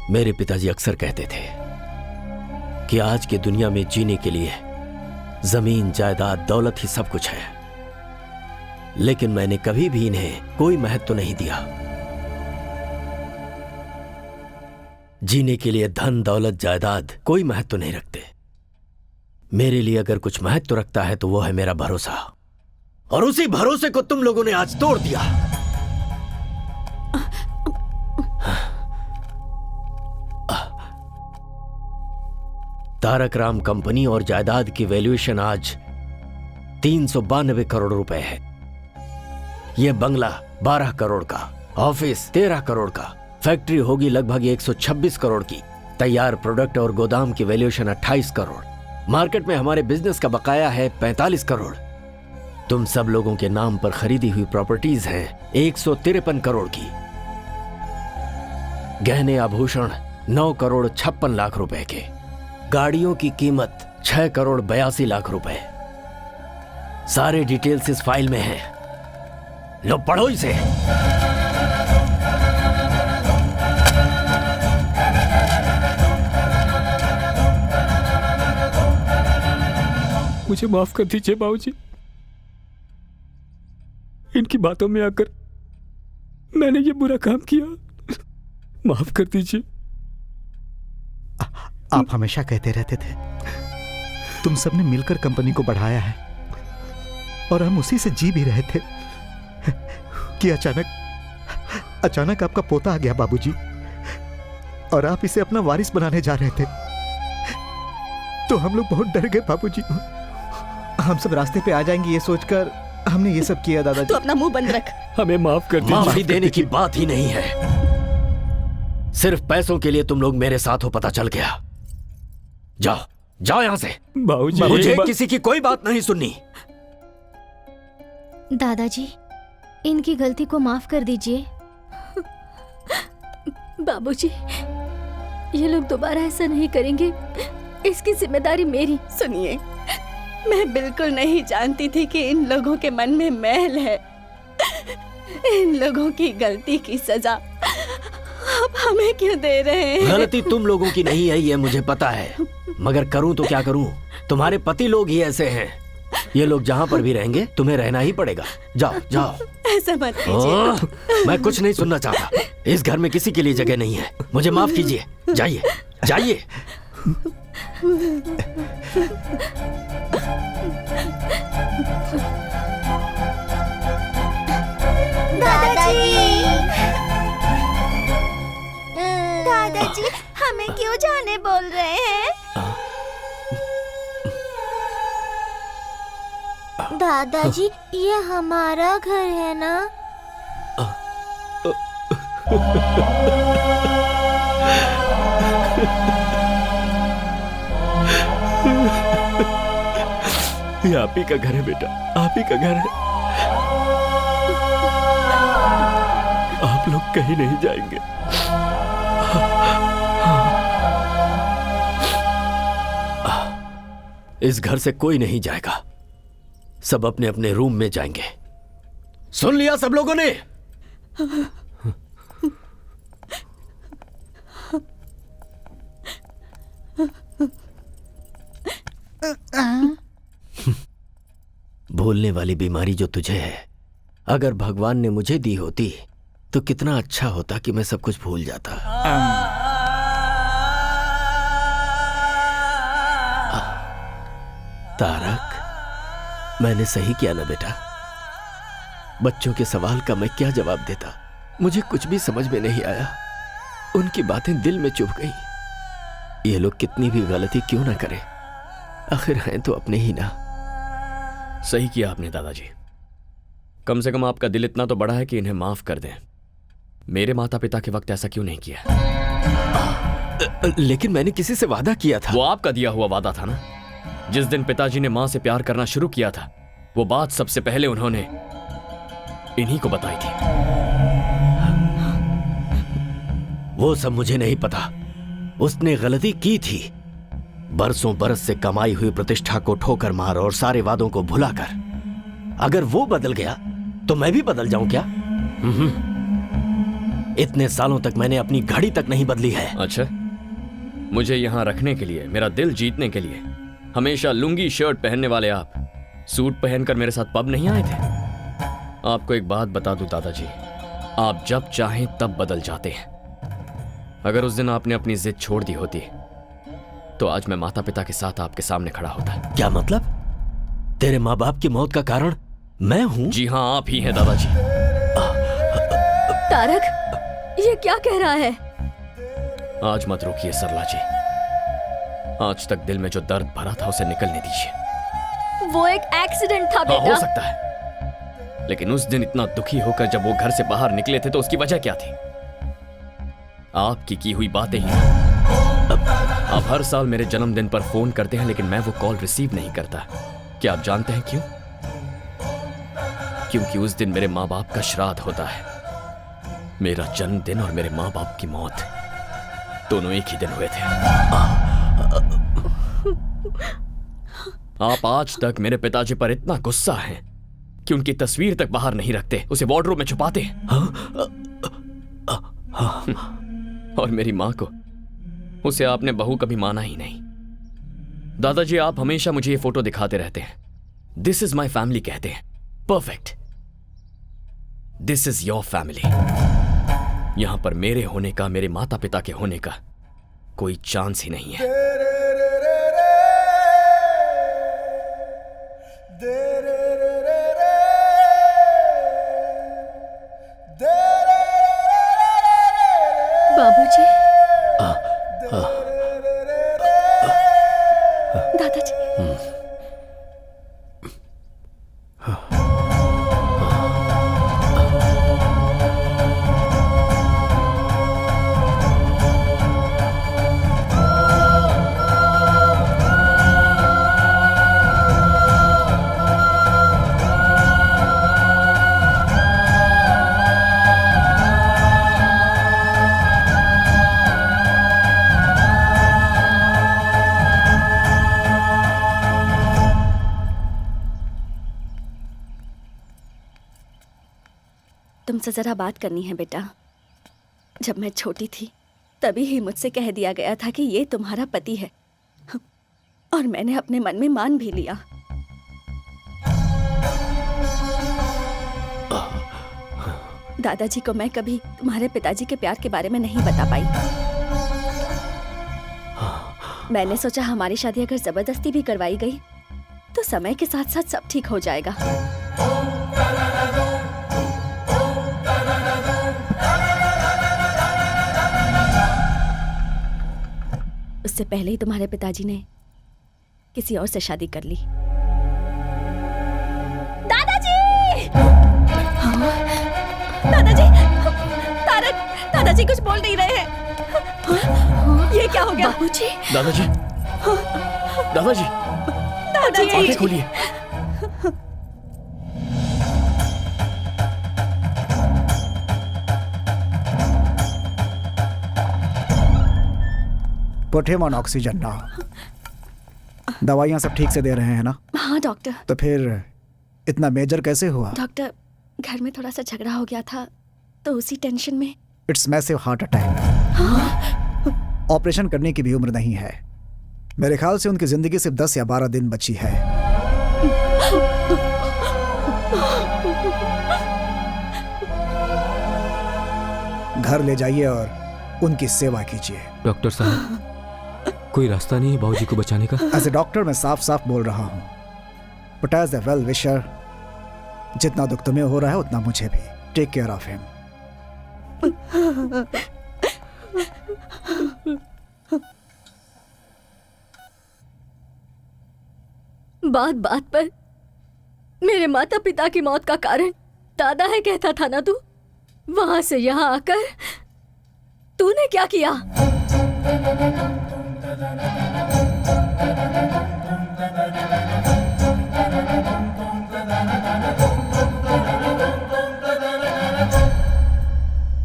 मेरे पिताजी अक्सर कहते थे कि आज की दुनिया में जीने के लिए जमीन, जायदाद, दौलत ही सब कुछ है, लेकिन मैंने कभी भी इन्हें कोई महत्व नहीं दिया। जीने के लिए धन, दौलत, जायदाद कोई महत्व नहीं रखते। मेरे लिए अगर कुछ महत्व रखता है तो वो है मेरा भरोसा, और उसी भरोसे को तुम लोगों ने आज तोड़ दिया। तारक राम कंपनी और जायदाद की वैल्यूएशन आज 392 करोड़ रुपए है। यह बंगला 12 करोड़ का, ऑफिस 13 करोड़ का, फैक्ट्री होगी लगभग 126 करोड़ की, तैयार प्रोडक्ट और गोदाम की वैल्यूएशन 28 करोड़, मार्केट में हमारे बिजनेस का बकाया है 45 करोड़। तुम सब लोगों के नाम पर खरीदी हुई प्रॉपर्टीज हैं 153 करोड़ की, गहने आभूषण 9 करोड़ 56 लाख रुपए के, गाड़ियों की कीमत 6 करोड़ 82 लाख रुपए। सारे डिटेल्स इस फाइल में हैं। लो पढ़ो इसे। मुझे माफ कर दीजिए बाबूजी, इनकी बातों में आकर मैंने ये बुरा काम किया, माफ कर दीजिए। आप हमेशा कहते रहते थे तुम सबने मिलकर कंपनी को बढ़ाया है, और हम उसी से जी भी रहे थे कि अचानक आपका पोता आ गया बाबूजी, और आप इसे अपना वारिस बनाने जा रहे थे। तो हम लोग बहुत डर गए बाबूजी। हम सब रास्ते पे आ जाएंगे ये सोचकर हमने ये सब किया दादाजी। तू अपना मुंह बंद रख। हमें माफ कर दीजिए। माफी देने की बात ही नहीं है, सिर्फ पैसों के लिए तुम लोग मेरे साथ हो, पता चल गया। जाओ जाओ यहां से। बाबूजी, मुझे किसी की कोई बात नहीं सुननी। दादाजी, इनकी गलती को माफ कर दीजिए। बाबूजी, ये लोग दोबारा ऐसा नहीं करेंगे, इसकी जिम्मेदारी मेरी। सुनिए, मैं बिल्कुल नहीं जानती थी कि इन लोगों के मन में मैल है। इन लोगों की गलती की सजा आप हमें क्यों दे रहे हैं? गलती तुम लोगों की नहीं है, ये मुझे पता है, मगर करूं तो क्या करूं? तुम्हारे पति लोग ही ऐसे हैं। ये लोग जहां पर भी रहेंगे तुम्हें रहना ही पड़ेगा। जाओ जाओ। ऐसा मत कीजिए। मैं कुछ नहीं सुनना चाहता। इस घर में किसी के लिए जगह नहीं है। मुझे माफ कीजिए। जाइए जाइए। दादाजी, हमें क्यों जाने बोल रहे हैं? दादाजी, ये हमारा घर है ना? ये आप ही का घर है बेटा, आप ही का घर है। आप लोग कहीं नहीं जाएंगे। इस घर से कोई नहीं जाएगा, सब अपने अपने रूम में जाएंगे। सुन लिया सब लोगों ने? भूलने वाली बीमारी जो तुझे है, अगर भगवान ने मुझे दी होती तो कितना अच्छा होता कि मैं सब कुछ भूल जाता। तारक, मैंने सही किया ना बेटा? बच्चों के सवाल का मैं क्या जवाब देता? मुझे कुछ भी समझ में नहीं आया। उनकी बातें दिल में चुभ गई। ये लोग कितनी भी गलती क्यों ना करें, आखिर हैं तो अपने ही ना। सही किया आपने दादाजी। कम से कम आपका दिल इतना तो बड़ा है कि इन्हें माफ कर दें। मेरे माता पिता के वक्त ऐसा क्यों नहीं किया? लेकिन मैंने किसी से वादा किया था। वो आपका दिया हुआ वादा था ना। जिस दिन पिताजी ने मां से प्यार करना शुरू किया था, वो बात सबसे पहले उन्होंने इन्हीं को बताई थी। वो सब मुझे नहीं पता। उसने गलती की थी। बरसों बरस से कमाई हुई प्रतिष्ठा को ठोकर मार और सारे वादों को भुलाकर। अगर वो बदल गया तो मैं भी बदल जाऊं क्या? इतने सालों तक मैंने अपनी घड़ी तक नहीं बदली है। अच्छा, मुझे यहां रखने के लिए, मेरा दिल जीतने के लिए हमेशा लुंगी शर्ट पहनने वाले आप सूट पहनकर मेरे साथ पब नहीं आए थे? आपको एक बात बता दूं दादाजी, आप जब चाहें तब बदल जाते हैं। अगर उस दिन आपने अपनी जिद छोड़ दी होती तो आज मैं माता पिता के साथ आपके सामने खड़ा होता। क्या मतलब? तेरे माँ बाप की मौत का कारण मैं हूं? जी हाँ, आप ही हैं दादाजी। तारक, ये क्या कह रहा है? आज मत रोकिए सरला जी। आज तक दिल में जो दर्द भरा था उसे निकलने दीजिए। वो एक एक्सीडेंट था बेटा। हो सकता है, लेकिन उस दिन इतना दुखी होकर जब वो घर से बाहर निकले थे तो उसकी वजह क्या थी? आपकी की हुई बातें ही। आप हर साल मेरे जन्मदिन पर फोन करते हैं, लेकिन मैं वो कॉल रिसीव नहीं करता। क्या आप जानते हैं क्यों? क्योंकि उस दिन मेरे माँ बाप का श्राद्ध होता है। मेरा जन्मदिन और मेरे माँ बाप की मौत दोनों एक ही दिन हुए थे। आप आज तक मेरे पिताजी पर इतना गुस्सा हैं कि उनकी तस्वीर तक बाहर नहीं रखते, उसे वार्डरोब में छुपाते हैं। और मेरी मां को, उसे आपने बहू कभी माना ही नहीं। दादाजी, आप हमेशा मुझे ये फोटो दिखाते रहते हैं। दिस इज माई फैमिली कहते हैं। Perfect, this is your family. यहां पर मेरे होने का, मेरे माता पिता के होने का कोई चांस ही नहीं है। बाबूजी, दादाजी, तुमसे जरा बात करनी है बेटा। जब मैं छोटी थी तभी ही मुझसे कह दिया गया था कि ये तुम्हारा पति है, और मैंने अपने मन में मान भी लिया। दादाजी को मैं कभी तुम्हारे पिताजी के प्यार के बारे में नहीं बता पाई। मैंने सोचा हमारी शादी अगर जबरदस्ती भी करवाई गई तो समय के साथ साथ सब ठीक हो जाएगा। उससे पहले ही तुम्हारे पिताजी ने किसी और से शादी कर ली। दादाजी, तारक, दादाजी कुछ बोल नहीं रहे हैं। ये क्या हो गया? बाबूजी, दादाजी, दादाजी, दादाजी, आंखें खोलिए। Put him on oxygen now. दवाइयाँ सब ठीक से दे रहे हैं ना? हाँ डॉक्टर। तो फिर इतना मेजर कैसे हुआ? डॉक्टर, घर में थोड़ा सा झगड़ा हो गया था तो उसी टेंशन में। It's massive heart attack. Operation करने की भी उम्र नहीं है। मेरे ख्याल से उनकी जिंदगी सिर्फ 10 या 12 दिन बची है। घर ले जाइए और उनकी सेवा कीजिए। डॉक्टर साहब, कोई रास्ता नहीं है बाबूजी को बचाने का? एज ए डॉक्टर मैं साफ साफ बोल रहा हूँ, but as a well wisher, जितना दुख तुम्हें हो रहा है उतना मुझे भी। Take care of him. बात बात पर मेरे माता पिता की मौत का कारण दादा है कहता था ना तू? वहां से यहां आकर तूने क्या किया?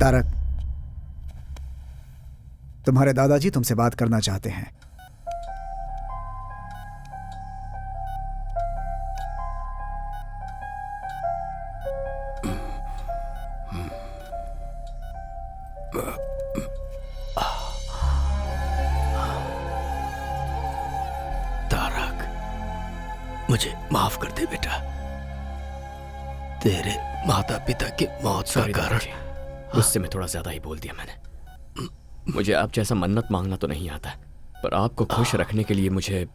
तारक, तुम्हारे दादाजी तुमसे बात करना चाहते हैं। तारक, मुझे माफ कर दे बेटा। तेरे माता पिता की मौत का कारण गुस्से में थोड़ा ज्यादा ही बोल दिया मैंने। मुझे आप जैसा मन्नत मांगना तो नहीं आता, पर आपको खुश रखने के लिए मुझे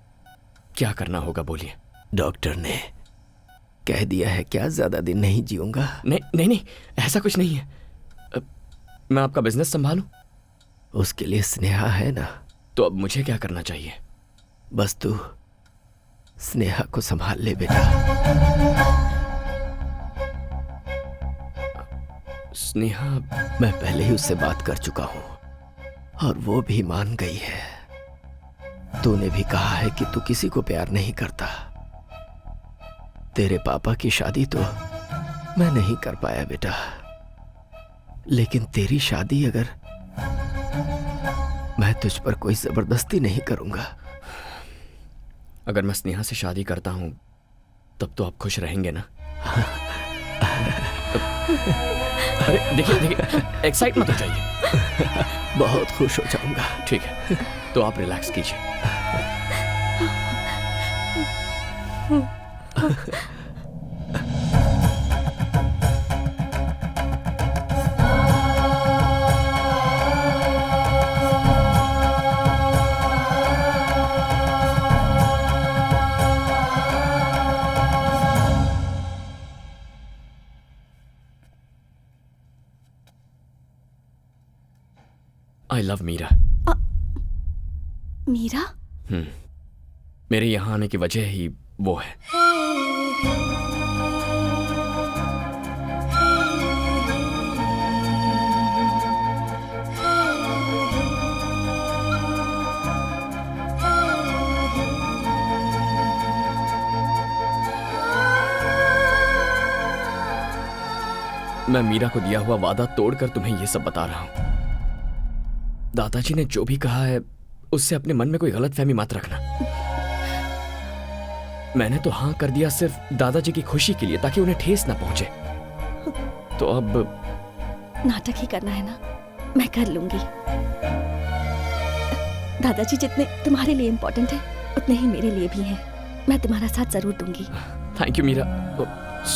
क्या करना होगा बोलिए। डॉक्टर ने कह दिया है क्या ज्यादा दिन नहीं जीऊंगा? नहीं नहीं नहीं, ऐसा कुछ नहीं है। मैं आपका बिजनेस संभालूं? उसके लिए स्नेहा है ना। तो अब मुझे क्या करना चाहिए? बस तू स्नेहा को संभाल ले बेटा। स्नेहा? मैं पहले ही उससे बात कर चुका हूं और वो भी मान गई है। तूने भी कहा है कि तू किसी को प्यार नहीं करता। तेरे पापा की शादी तो मैं नहीं कर पाया बेटा, लेकिन तेरी शादी अगर मैं तुझ पर कोई जबरदस्ती नहीं करूंगा। अगर मैं स्नेहा से शादी करता हूं तब तो आप खुश रहेंगे ना? अरे देखिए देखिए, एक्साइट मत हो जाइए। बहुत खुश हो जाऊंगा। ठीक है, तो आप रिलैक्स कीजिए। I love Meera. मीरा? मेरे यहां आने की वजह ही वो है। मैं मीरा को दिया हुआ वादा तोड़कर तुम्हें यह सब बता रहा हूं। दादाजी ने जो भी कहा है उससे अपने मन में कोई गलतफहमी मत रखना। मैंने तो हां कर दिया सिर्फ दादाजी की खुशी के लिए, ताकि उन्हें ठेस ना पहुंचे। तो अब नाटक ही करना है ना? मैं कर लूंगी। दादाजी जितने तुम्हारे लिए इंपॉर्टेंट है उतने ही मेरे लिए भी हैं। मैं तुम्हारा साथ जरूर दूंगी। Thank you Meera.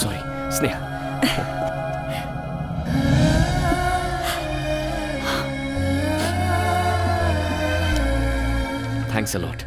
Sorry Sneha. Thanks a lot.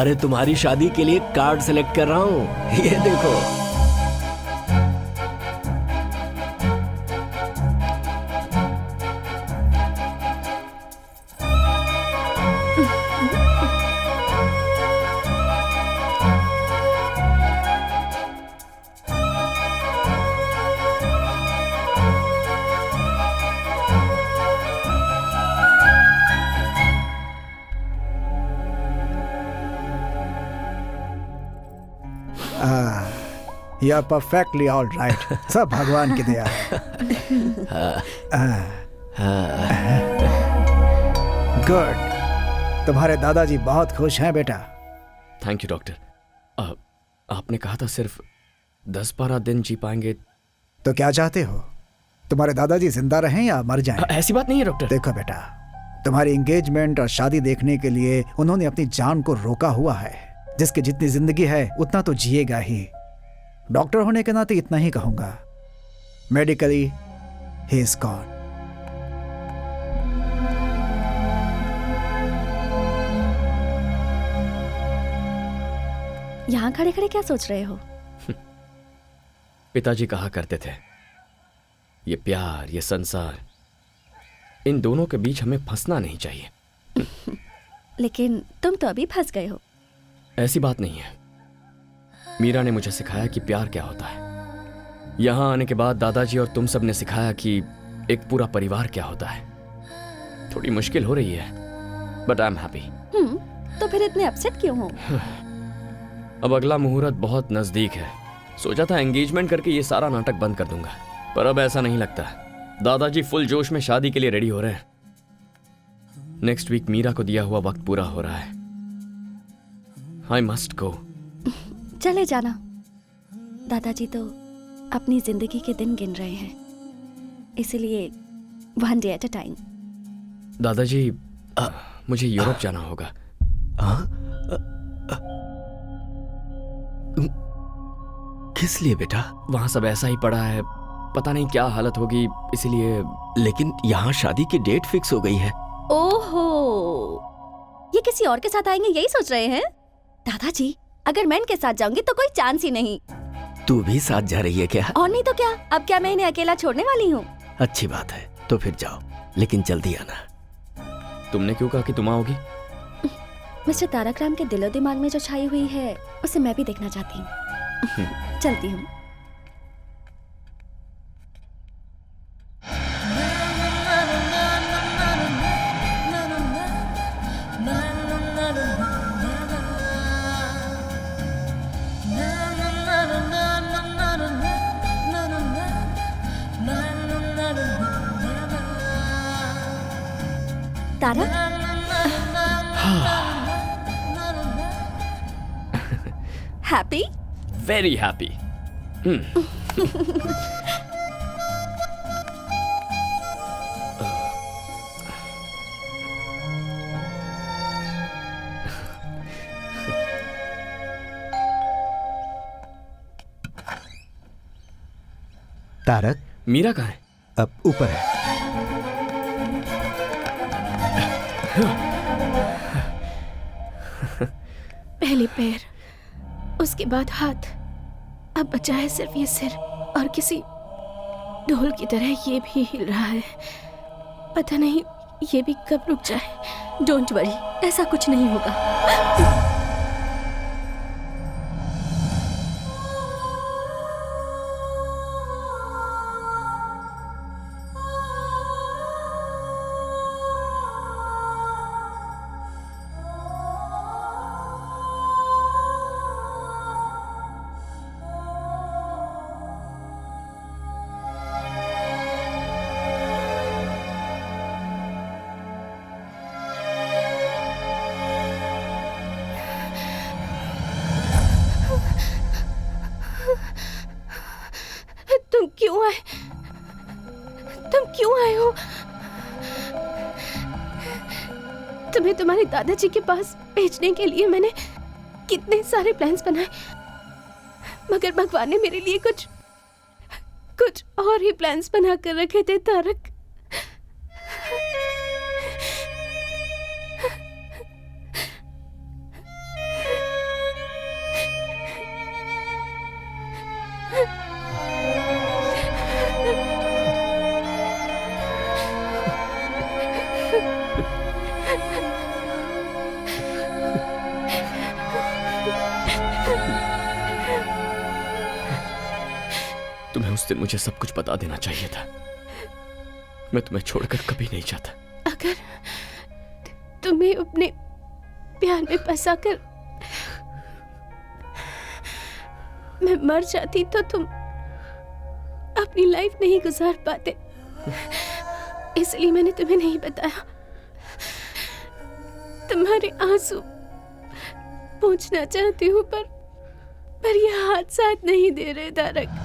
अरे तुम्हारी शादी के लिए कार्ड सेलेक्ट कर रहा हूँ, ये देखो। You are perfectly all right. सब भगवान की दया है। गुड, तुम्हारे दादाजी बहुत खुश हैं बेटा। Thank you doctor. आपने कहा था सिर्फ 10-12 दिन जी पाएंगे। तो क्या चाहते हो, तुम्हारे दादाजी जिंदा रहें या मर जाएं? ऐसी बात नहीं है डॉक्टर। देखो बेटा, तुम्हारी एंगेजमेंट और शादी देखने के लिए उन्होंने अपनी जान को रोका हुआ है। जिसकी जितनी जिंदगी है उतना तो जिएगा ही। डॉक्टर होने के नाते इतना ही कहूंगा, मेडिकली ही इज गॉन। यहाँ खड़े खड़े क्या सोच रहे हो? पिताजी कहा करते थे, ये प्यार, ये संसार, इन दोनों के बीच हमें फंसना नहीं चाहिए। लेकिन तुम तो अभी फंस गए हो। ऐसी बात नहीं है। मीरा ने मुझे सिखाया कि प्यार क्या होता है। यहाँ आने के बाद दादाजी और तुम सब ने सिखाया कि एक पूरा परिवार क्या होता है। थोड़ी मुश्किल हो रही है, बट आई एम हैप्पी। तो फिर इतने अपसेट क्यों हो? अब अगला मुहूर्त बहुत नजदीक है। सोचा था एंगेजमेंट करके ये सारा नाटक बंद कर दूंगा, पर अब ऐसा नहीं लगता। दादाजी फुल जोश में शादी के लिए रेडी हो रहे हैं। नेक्स्ट वीक मीरा को दिया हुआ वक्त पूरा हो रहा है। I must go. चले जाना। दादाजी तो अपनी जिंदगी के दिन गिन रहे हैं, इसलिए 1 day at a time। दादाजी, मुझे यूरोप जाना होगा। किस लिए बेटा? वहां सब ऐसा ही पड़ा है, पता नहीं क्या हालत होगी, इसलिए। लेकिन यहाँ शादी की डेट फिक्स हो गई है। ओहो, ये किसी और के साथ आएंगे यही सोच रहे हैं? दादाजी, अगर मैं इनके साथ जाऊंगी तो कोई चांस ही नहीं। तू भी साथ जा रही है क्या? और नहीं तो क्या, अब क्या मैं इन्हें अकेला छोड़ने वाली हूँ? अच्छी बात है, तो फिर जाओ, लेकिन जल्दी आना। तुमने क्यों कहा कि तुम आओगी? मिस्टर तारक राम के दिलो दिमाग में जो छाई हुई है उसे मैं भी देखना चाहती हूँ। चलती हूँ। Tarak, happy? Very happy. Tarak, Meera कहाँ है? अब ऊपर है। पहले पैर, उसके बाद हाथ, अब बचा है सिर्फ ये सिर, और किसी ढोल की तरह ये भी हिल रहा है। पता नहीं ये भी कब रुक जाए। डोंट वरी, ऐसा कुछ नहीं होगा। तुम क्यों आए हो? तुम्हें तुम्हारे दादाजी के पास भेजने के लिए मैंने कितने सारे प्लान्स बनाए, मगर भगवान ने मेरे लिए कुछ और ही प्लान्स बना कर रखे थे तारक। दिन मुझे सब कुछ बता देना चाहिए था। मैं तुम्हें छोड़कर कभी नहीं जाता। अगर तुम्हें अपने प्यार में फंसाकर मैं मर जाती तो तुम अपनी लाइफ नहीं गुजार पाते, इसलिए मैंने तुम्हें नहीं बताया। तुम्हारे आंसू पूछना चाहती हूँ पर ये हाथ साथ नहीं दे रहे तारक।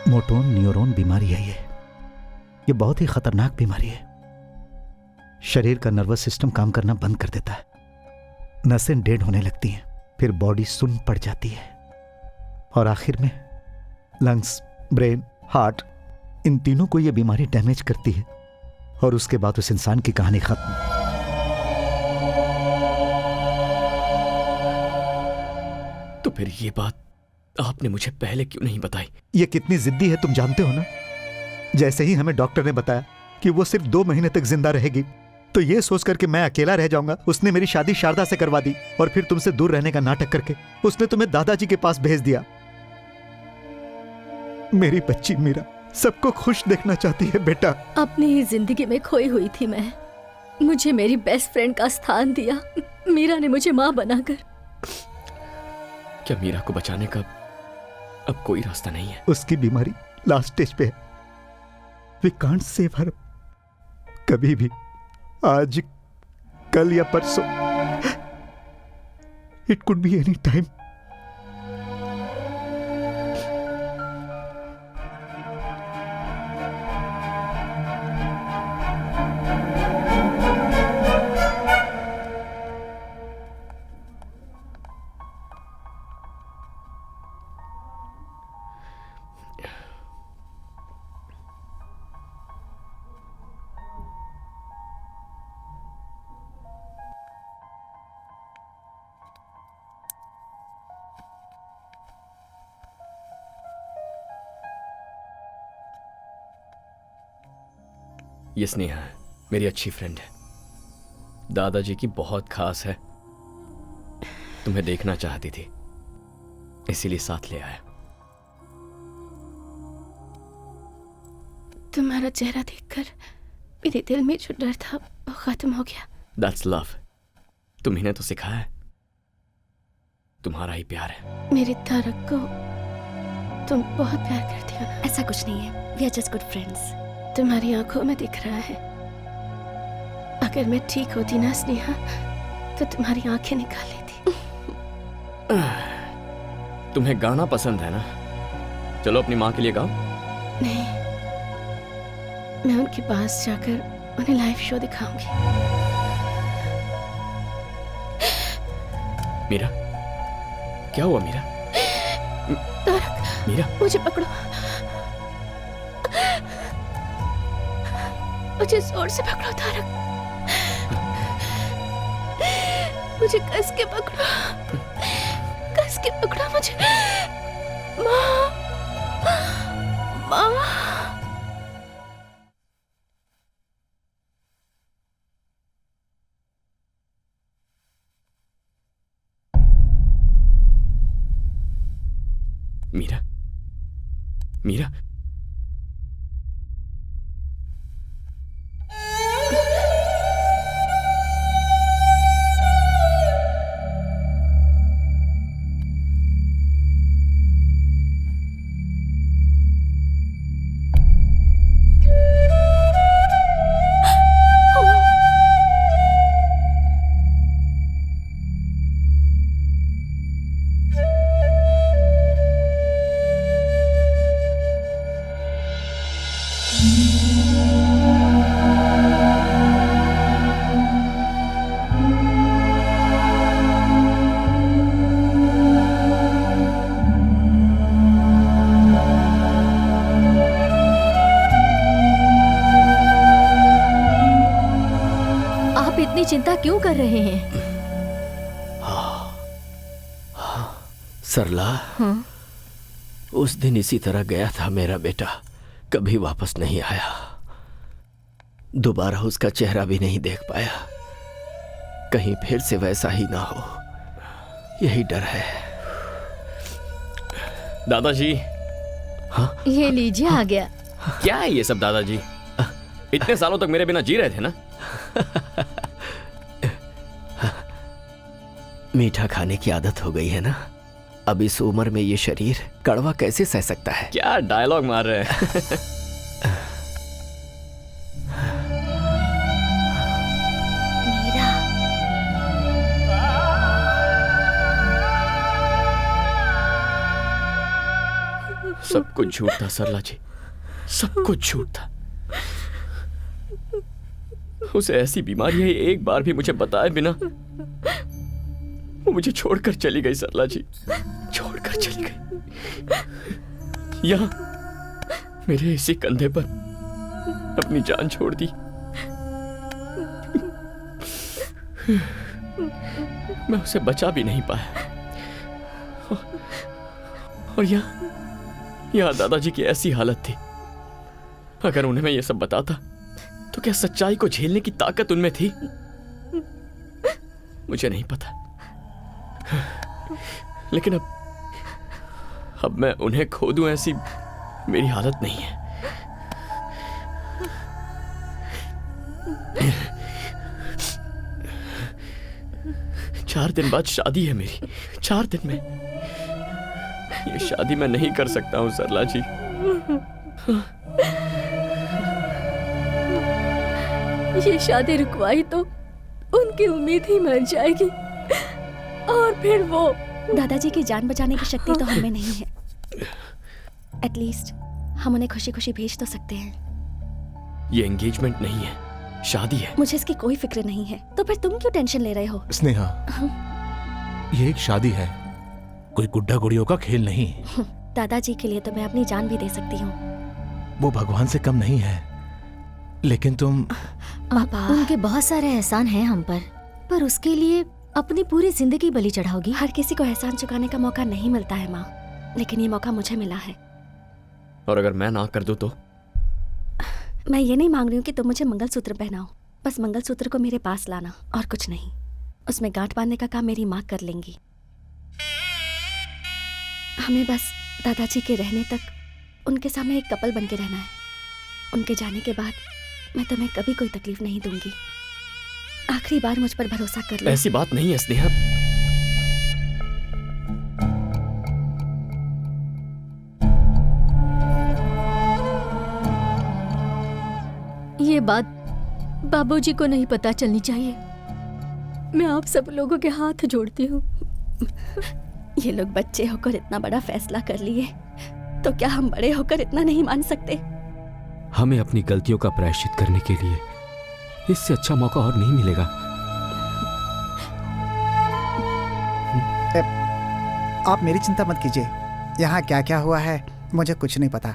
मोटोन न्यूरॉन बीमारी है ये बहुत ही खतरनाक बीमारी है। शरीर का नर्वस सिस्टम काम करना बंद कर देता है, नसें डेड होने लगती हैं, फिर बॉडी सुन्न पड़ जाती है और आखिर में लंग्स, ब्रेन, हार्ट, इन तीनों को यह बीमारी डैमेज करती है और उसके बाद उस इंसान की कहानी खत्म। तो फिर ये बात आपने मुझे पहले क्यों नहीं बताई? ये कितनी जिद्दी है तुम जानते हो ना। जैसे ही हमें डॉक्टर ने बताया कि वो सिर्फ 2 महीने तक जिंदा रहेगी, तो ये सोचकर कि मैं अकेला रह जाऊंगा, उसने मेरी शादी शारदा से करवा दी और फिर तुमसे दूर रहने का नाटक करके उसने तुम्हें दादाजी के पास भेज दिया। मेरी बच्ची मीरा सबको खुश देखना चाहती है बेटा। अपनी ही जिंदगी में खोई हुई थी मैं, मुझे मेरी बेस्ट फ्रेंड का स्थान दिया। मीरा ने मुझे माँ बनाकर। क्या मीरा को बचाने का अब कोई रास्ता नहीं है? उसकी बीमारी लास्ट स्टेज पे है। We can't save her. कभी भी, आज, कल या परसों, it could be any time. ये स्नेहा है, मेरी अच्छी फ्रेंड है, दादाजी की बहुत खास है। तुम्हें देखना चाहती थी, इसीलिए साथ ले आया। तुम्हारा चेहरा देखकर मेरे दिल में जो डर था वो खत्म हो गया। That's love। तुम्ही ने तो सिखाया है, तुम्हारा ही प्यार है। मेरे तारक को तुम बहुत प्यार करती हो ना? ऐसा कुछ नहीं है, we are just good friends। तुम्हारी आंखों में दिख रहा है। अगर मैं ठीक होती ना स्नेहा, तो तुम्हारी आंखें निकाल लेती। तुम्हें गाना पसंद है ना? चलो अपनी माँ के लिए गाओ। नहीं, मैं उनके पास जाकर उन्हें लाइव शो दिखाऊंगी। मीरा, क्या हुआ मीरा? तारक, मीरा, मुझे पकड़ो, मुझे जोर से पकड़ो तारक, मुझे कस के पकड़ो, कस के पकड़ो मुझे। माँ, माँ। मीरा, मीरा, चिंता क्यों कर रहे हैं? सरला, हाँ? उस दिन इसी तरह गया था मेरा बेटा, कभी वापस नहीं आया। दोबारा उसका चेहरा भी नहीं देख पाया। कहीं फिर से वैसा ही ना हो, यही डर है। दादाजी। हाँ? ये लीजिए, आ गया। क्या है ये सब दादाजी? इतने सालों तक मेरे बिना जी रहे थे ना? मीठा खाने की आदत हो गई है ना, अब इस उम्र में ये शरीर कड़वा कैसे सह सकता है? क्या डायलॉग मार रहे हैं? मीरा, सब कुछ झूठ था सरला जी, सब कुछ झूठ था। उसे ऐसी बीमारी है, एक बार भी मुझे बताए बिना वो मुझे छोड़कर चली गई। सरला जी छोड़कर चली गई, यहाँ मेरे इसी कंधे पर अपनी जान छोड़ दी। मैं उसे बचा भी नहीं पाया। और यहाँ दादाजी की ऐसी हालत थी, अगर उन्हें मैं ये सब बताता तो क्या सच्चाई को झेलने की ताकत उनमें थी? मुझे नहीं पता। लेकिन अब मैं उन्हें खो दूं, ऐसी मेरी हालत नहीं है। चार दिन बाद शादी है मेरी, 4 दिन में। ये शादी मैं नहीं कर सकता हूं सरला जी। ये शादी रुकवाई तो उनकी उम्मीद ही मर जाएगी, और फिर वो। दादाजी की जान बचाने की शक्ति तो हमें नहीं है। एटलीस्ट हम उन्हें खुशी खुशी भेज तो सकते हैं। ये एंगेजमेंट नहीं है, शादी है। मुझे इसकी कोई फिक्र नहीं है, तो फिर तुम क्यों टेंशन ले रहे हो? स्नेहा, ये एक शादी है, कोई गुड्डा गुड़ियों का खेल नहीं। दादाजी के लिए तो मैं अपनी जान भी दे सकती हूँ। वो भगवान से कम नहीं है, लेकिन तुम। उनके बहुत सारे एहसान हैं हम पर उसके लिए अपनी पूरी जिंदगी बलि चढ़ाओगी? हर किसी को एहसान चुकाने का मौका नहीं मिलता है माँ, लेकिन ये मौका मुझे मिला है। और अगर मैं ना कर दूं तो? मैं ये नहीं मांग रही हूँ कि तुम मुझे मंगलसूत्र पहनाओ, बस मंगलसूत्र को मेरे पास लाना और कुछ नहीं। उसमें गांठ बांधने का काम मेरी माँ कर लेंगी। हमें बस दादाजी के रहने तक उनके सामने एक कपल बन के रहना है। उनके जाने के बाद मैं तुम्हें कभी कोई तकलीफ नहीं दूंगी। आखिरी बार मुझ पर भरोसा कर लो। ऐसी बात नहीं है स्नेहा। ये बात बाबूजी को नहीं पता चलनी चाहिए। मैं आप सब लोगों के हाथ जोड़ती हूँ। ये लोग बच्चे होकर इतना बड़ा फैसला कर लिए, तो क्या हम बड़े होकर इतना नहीं मान सकते? हमें अपनी गलतियों का प्रायश्चित करने के लिए इससे अच्छा मौका और नहीं मिलेगा। आप मेरी चिंता मत कीजिए, यहाँ क्या क्या हुआ है मुझे कुछ नहीं पता।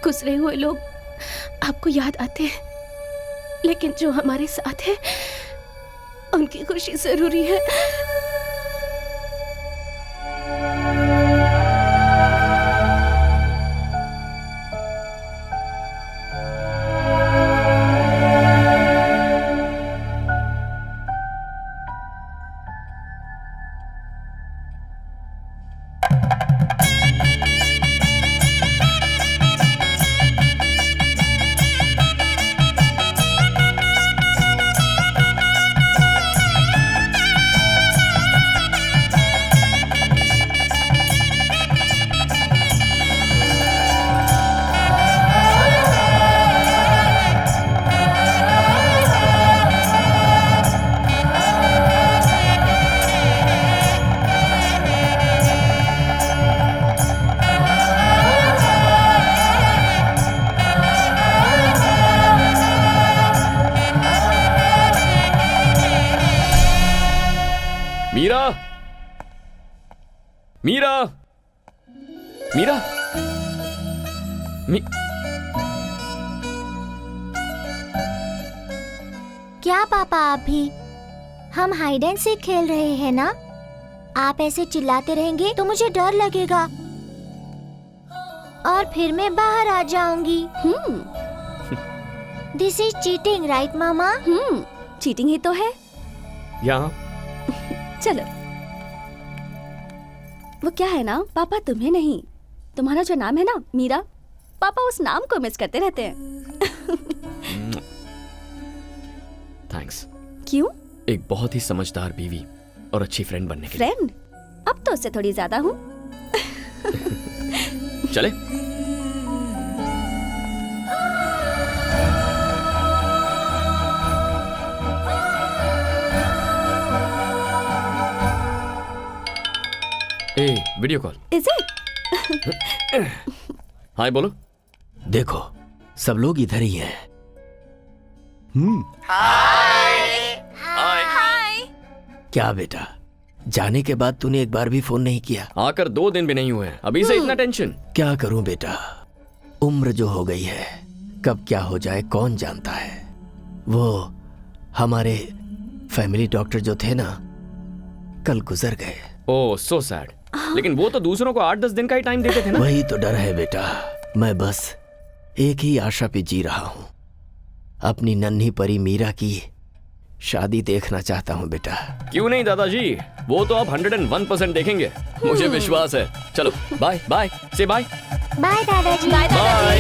गुजरे हुए लोग आपको याद आते हैं, लेकिन जो हमारे साथ है उनकी खुशी जरूरी है। मीरा, मीरा, मीरा, क्या पापा आप भी? हम हाइड एंड सीक खेल रहे हैं ना? आप ऐसे चिल्लाते रहेंगे तो मुझे डर लगेगा और फिर मैं बाहर आ जाऊंगी। दिस इज चीटिंग, राइट मामा? चीटिंग ही तो है। यहाँ चलो। वो क्या है ना, पापा तुम्हें नहीं, तुम्हारा जो नाम है ना मीरा, पापा उस नाम को मिस करते रहते हैं। थैंक्स। क्यों? एक बहुत ही समझदार बीवी और अच्छी फ्रेंड बनने के लिए। फ्रेंड? अब तो उससे थोड़ी ज्यादा हूँ। चले। Video call. Is it? Hi बोलो। देखो सब लोग इधर ही हैं। हाय। क्या बेटा, जाने के बाद तूने एक बार भी फोन नहीं किया? आकर 2 दिन भी नहीं हुए हैं, अभी से इतना टेंशन? क्या करूं बेटा, उम्र जो हो गई है, कब क्या हो जाए कौन जानता है। वो हमारे फैमिली डॉक्टर जो थे ना, कल गुजर गए। ओह सो सैड। लेकिन वो तो दूसरों को 8-10 दिन का ही टाइम देते थे ना। वही तो डर है बेटा, मैं बस एक ही आशा पे जी रहा हूं, अपनी नन्ही परी मीरा की शादी देखना चाहता हूं बेटा। क्यों नहीं दादाजी, वो तो आप 101% देखेंगे, मुझे विश्वास है। चलो बाय बाय, से बाय। बाय दादाजी। बाय दादाजी।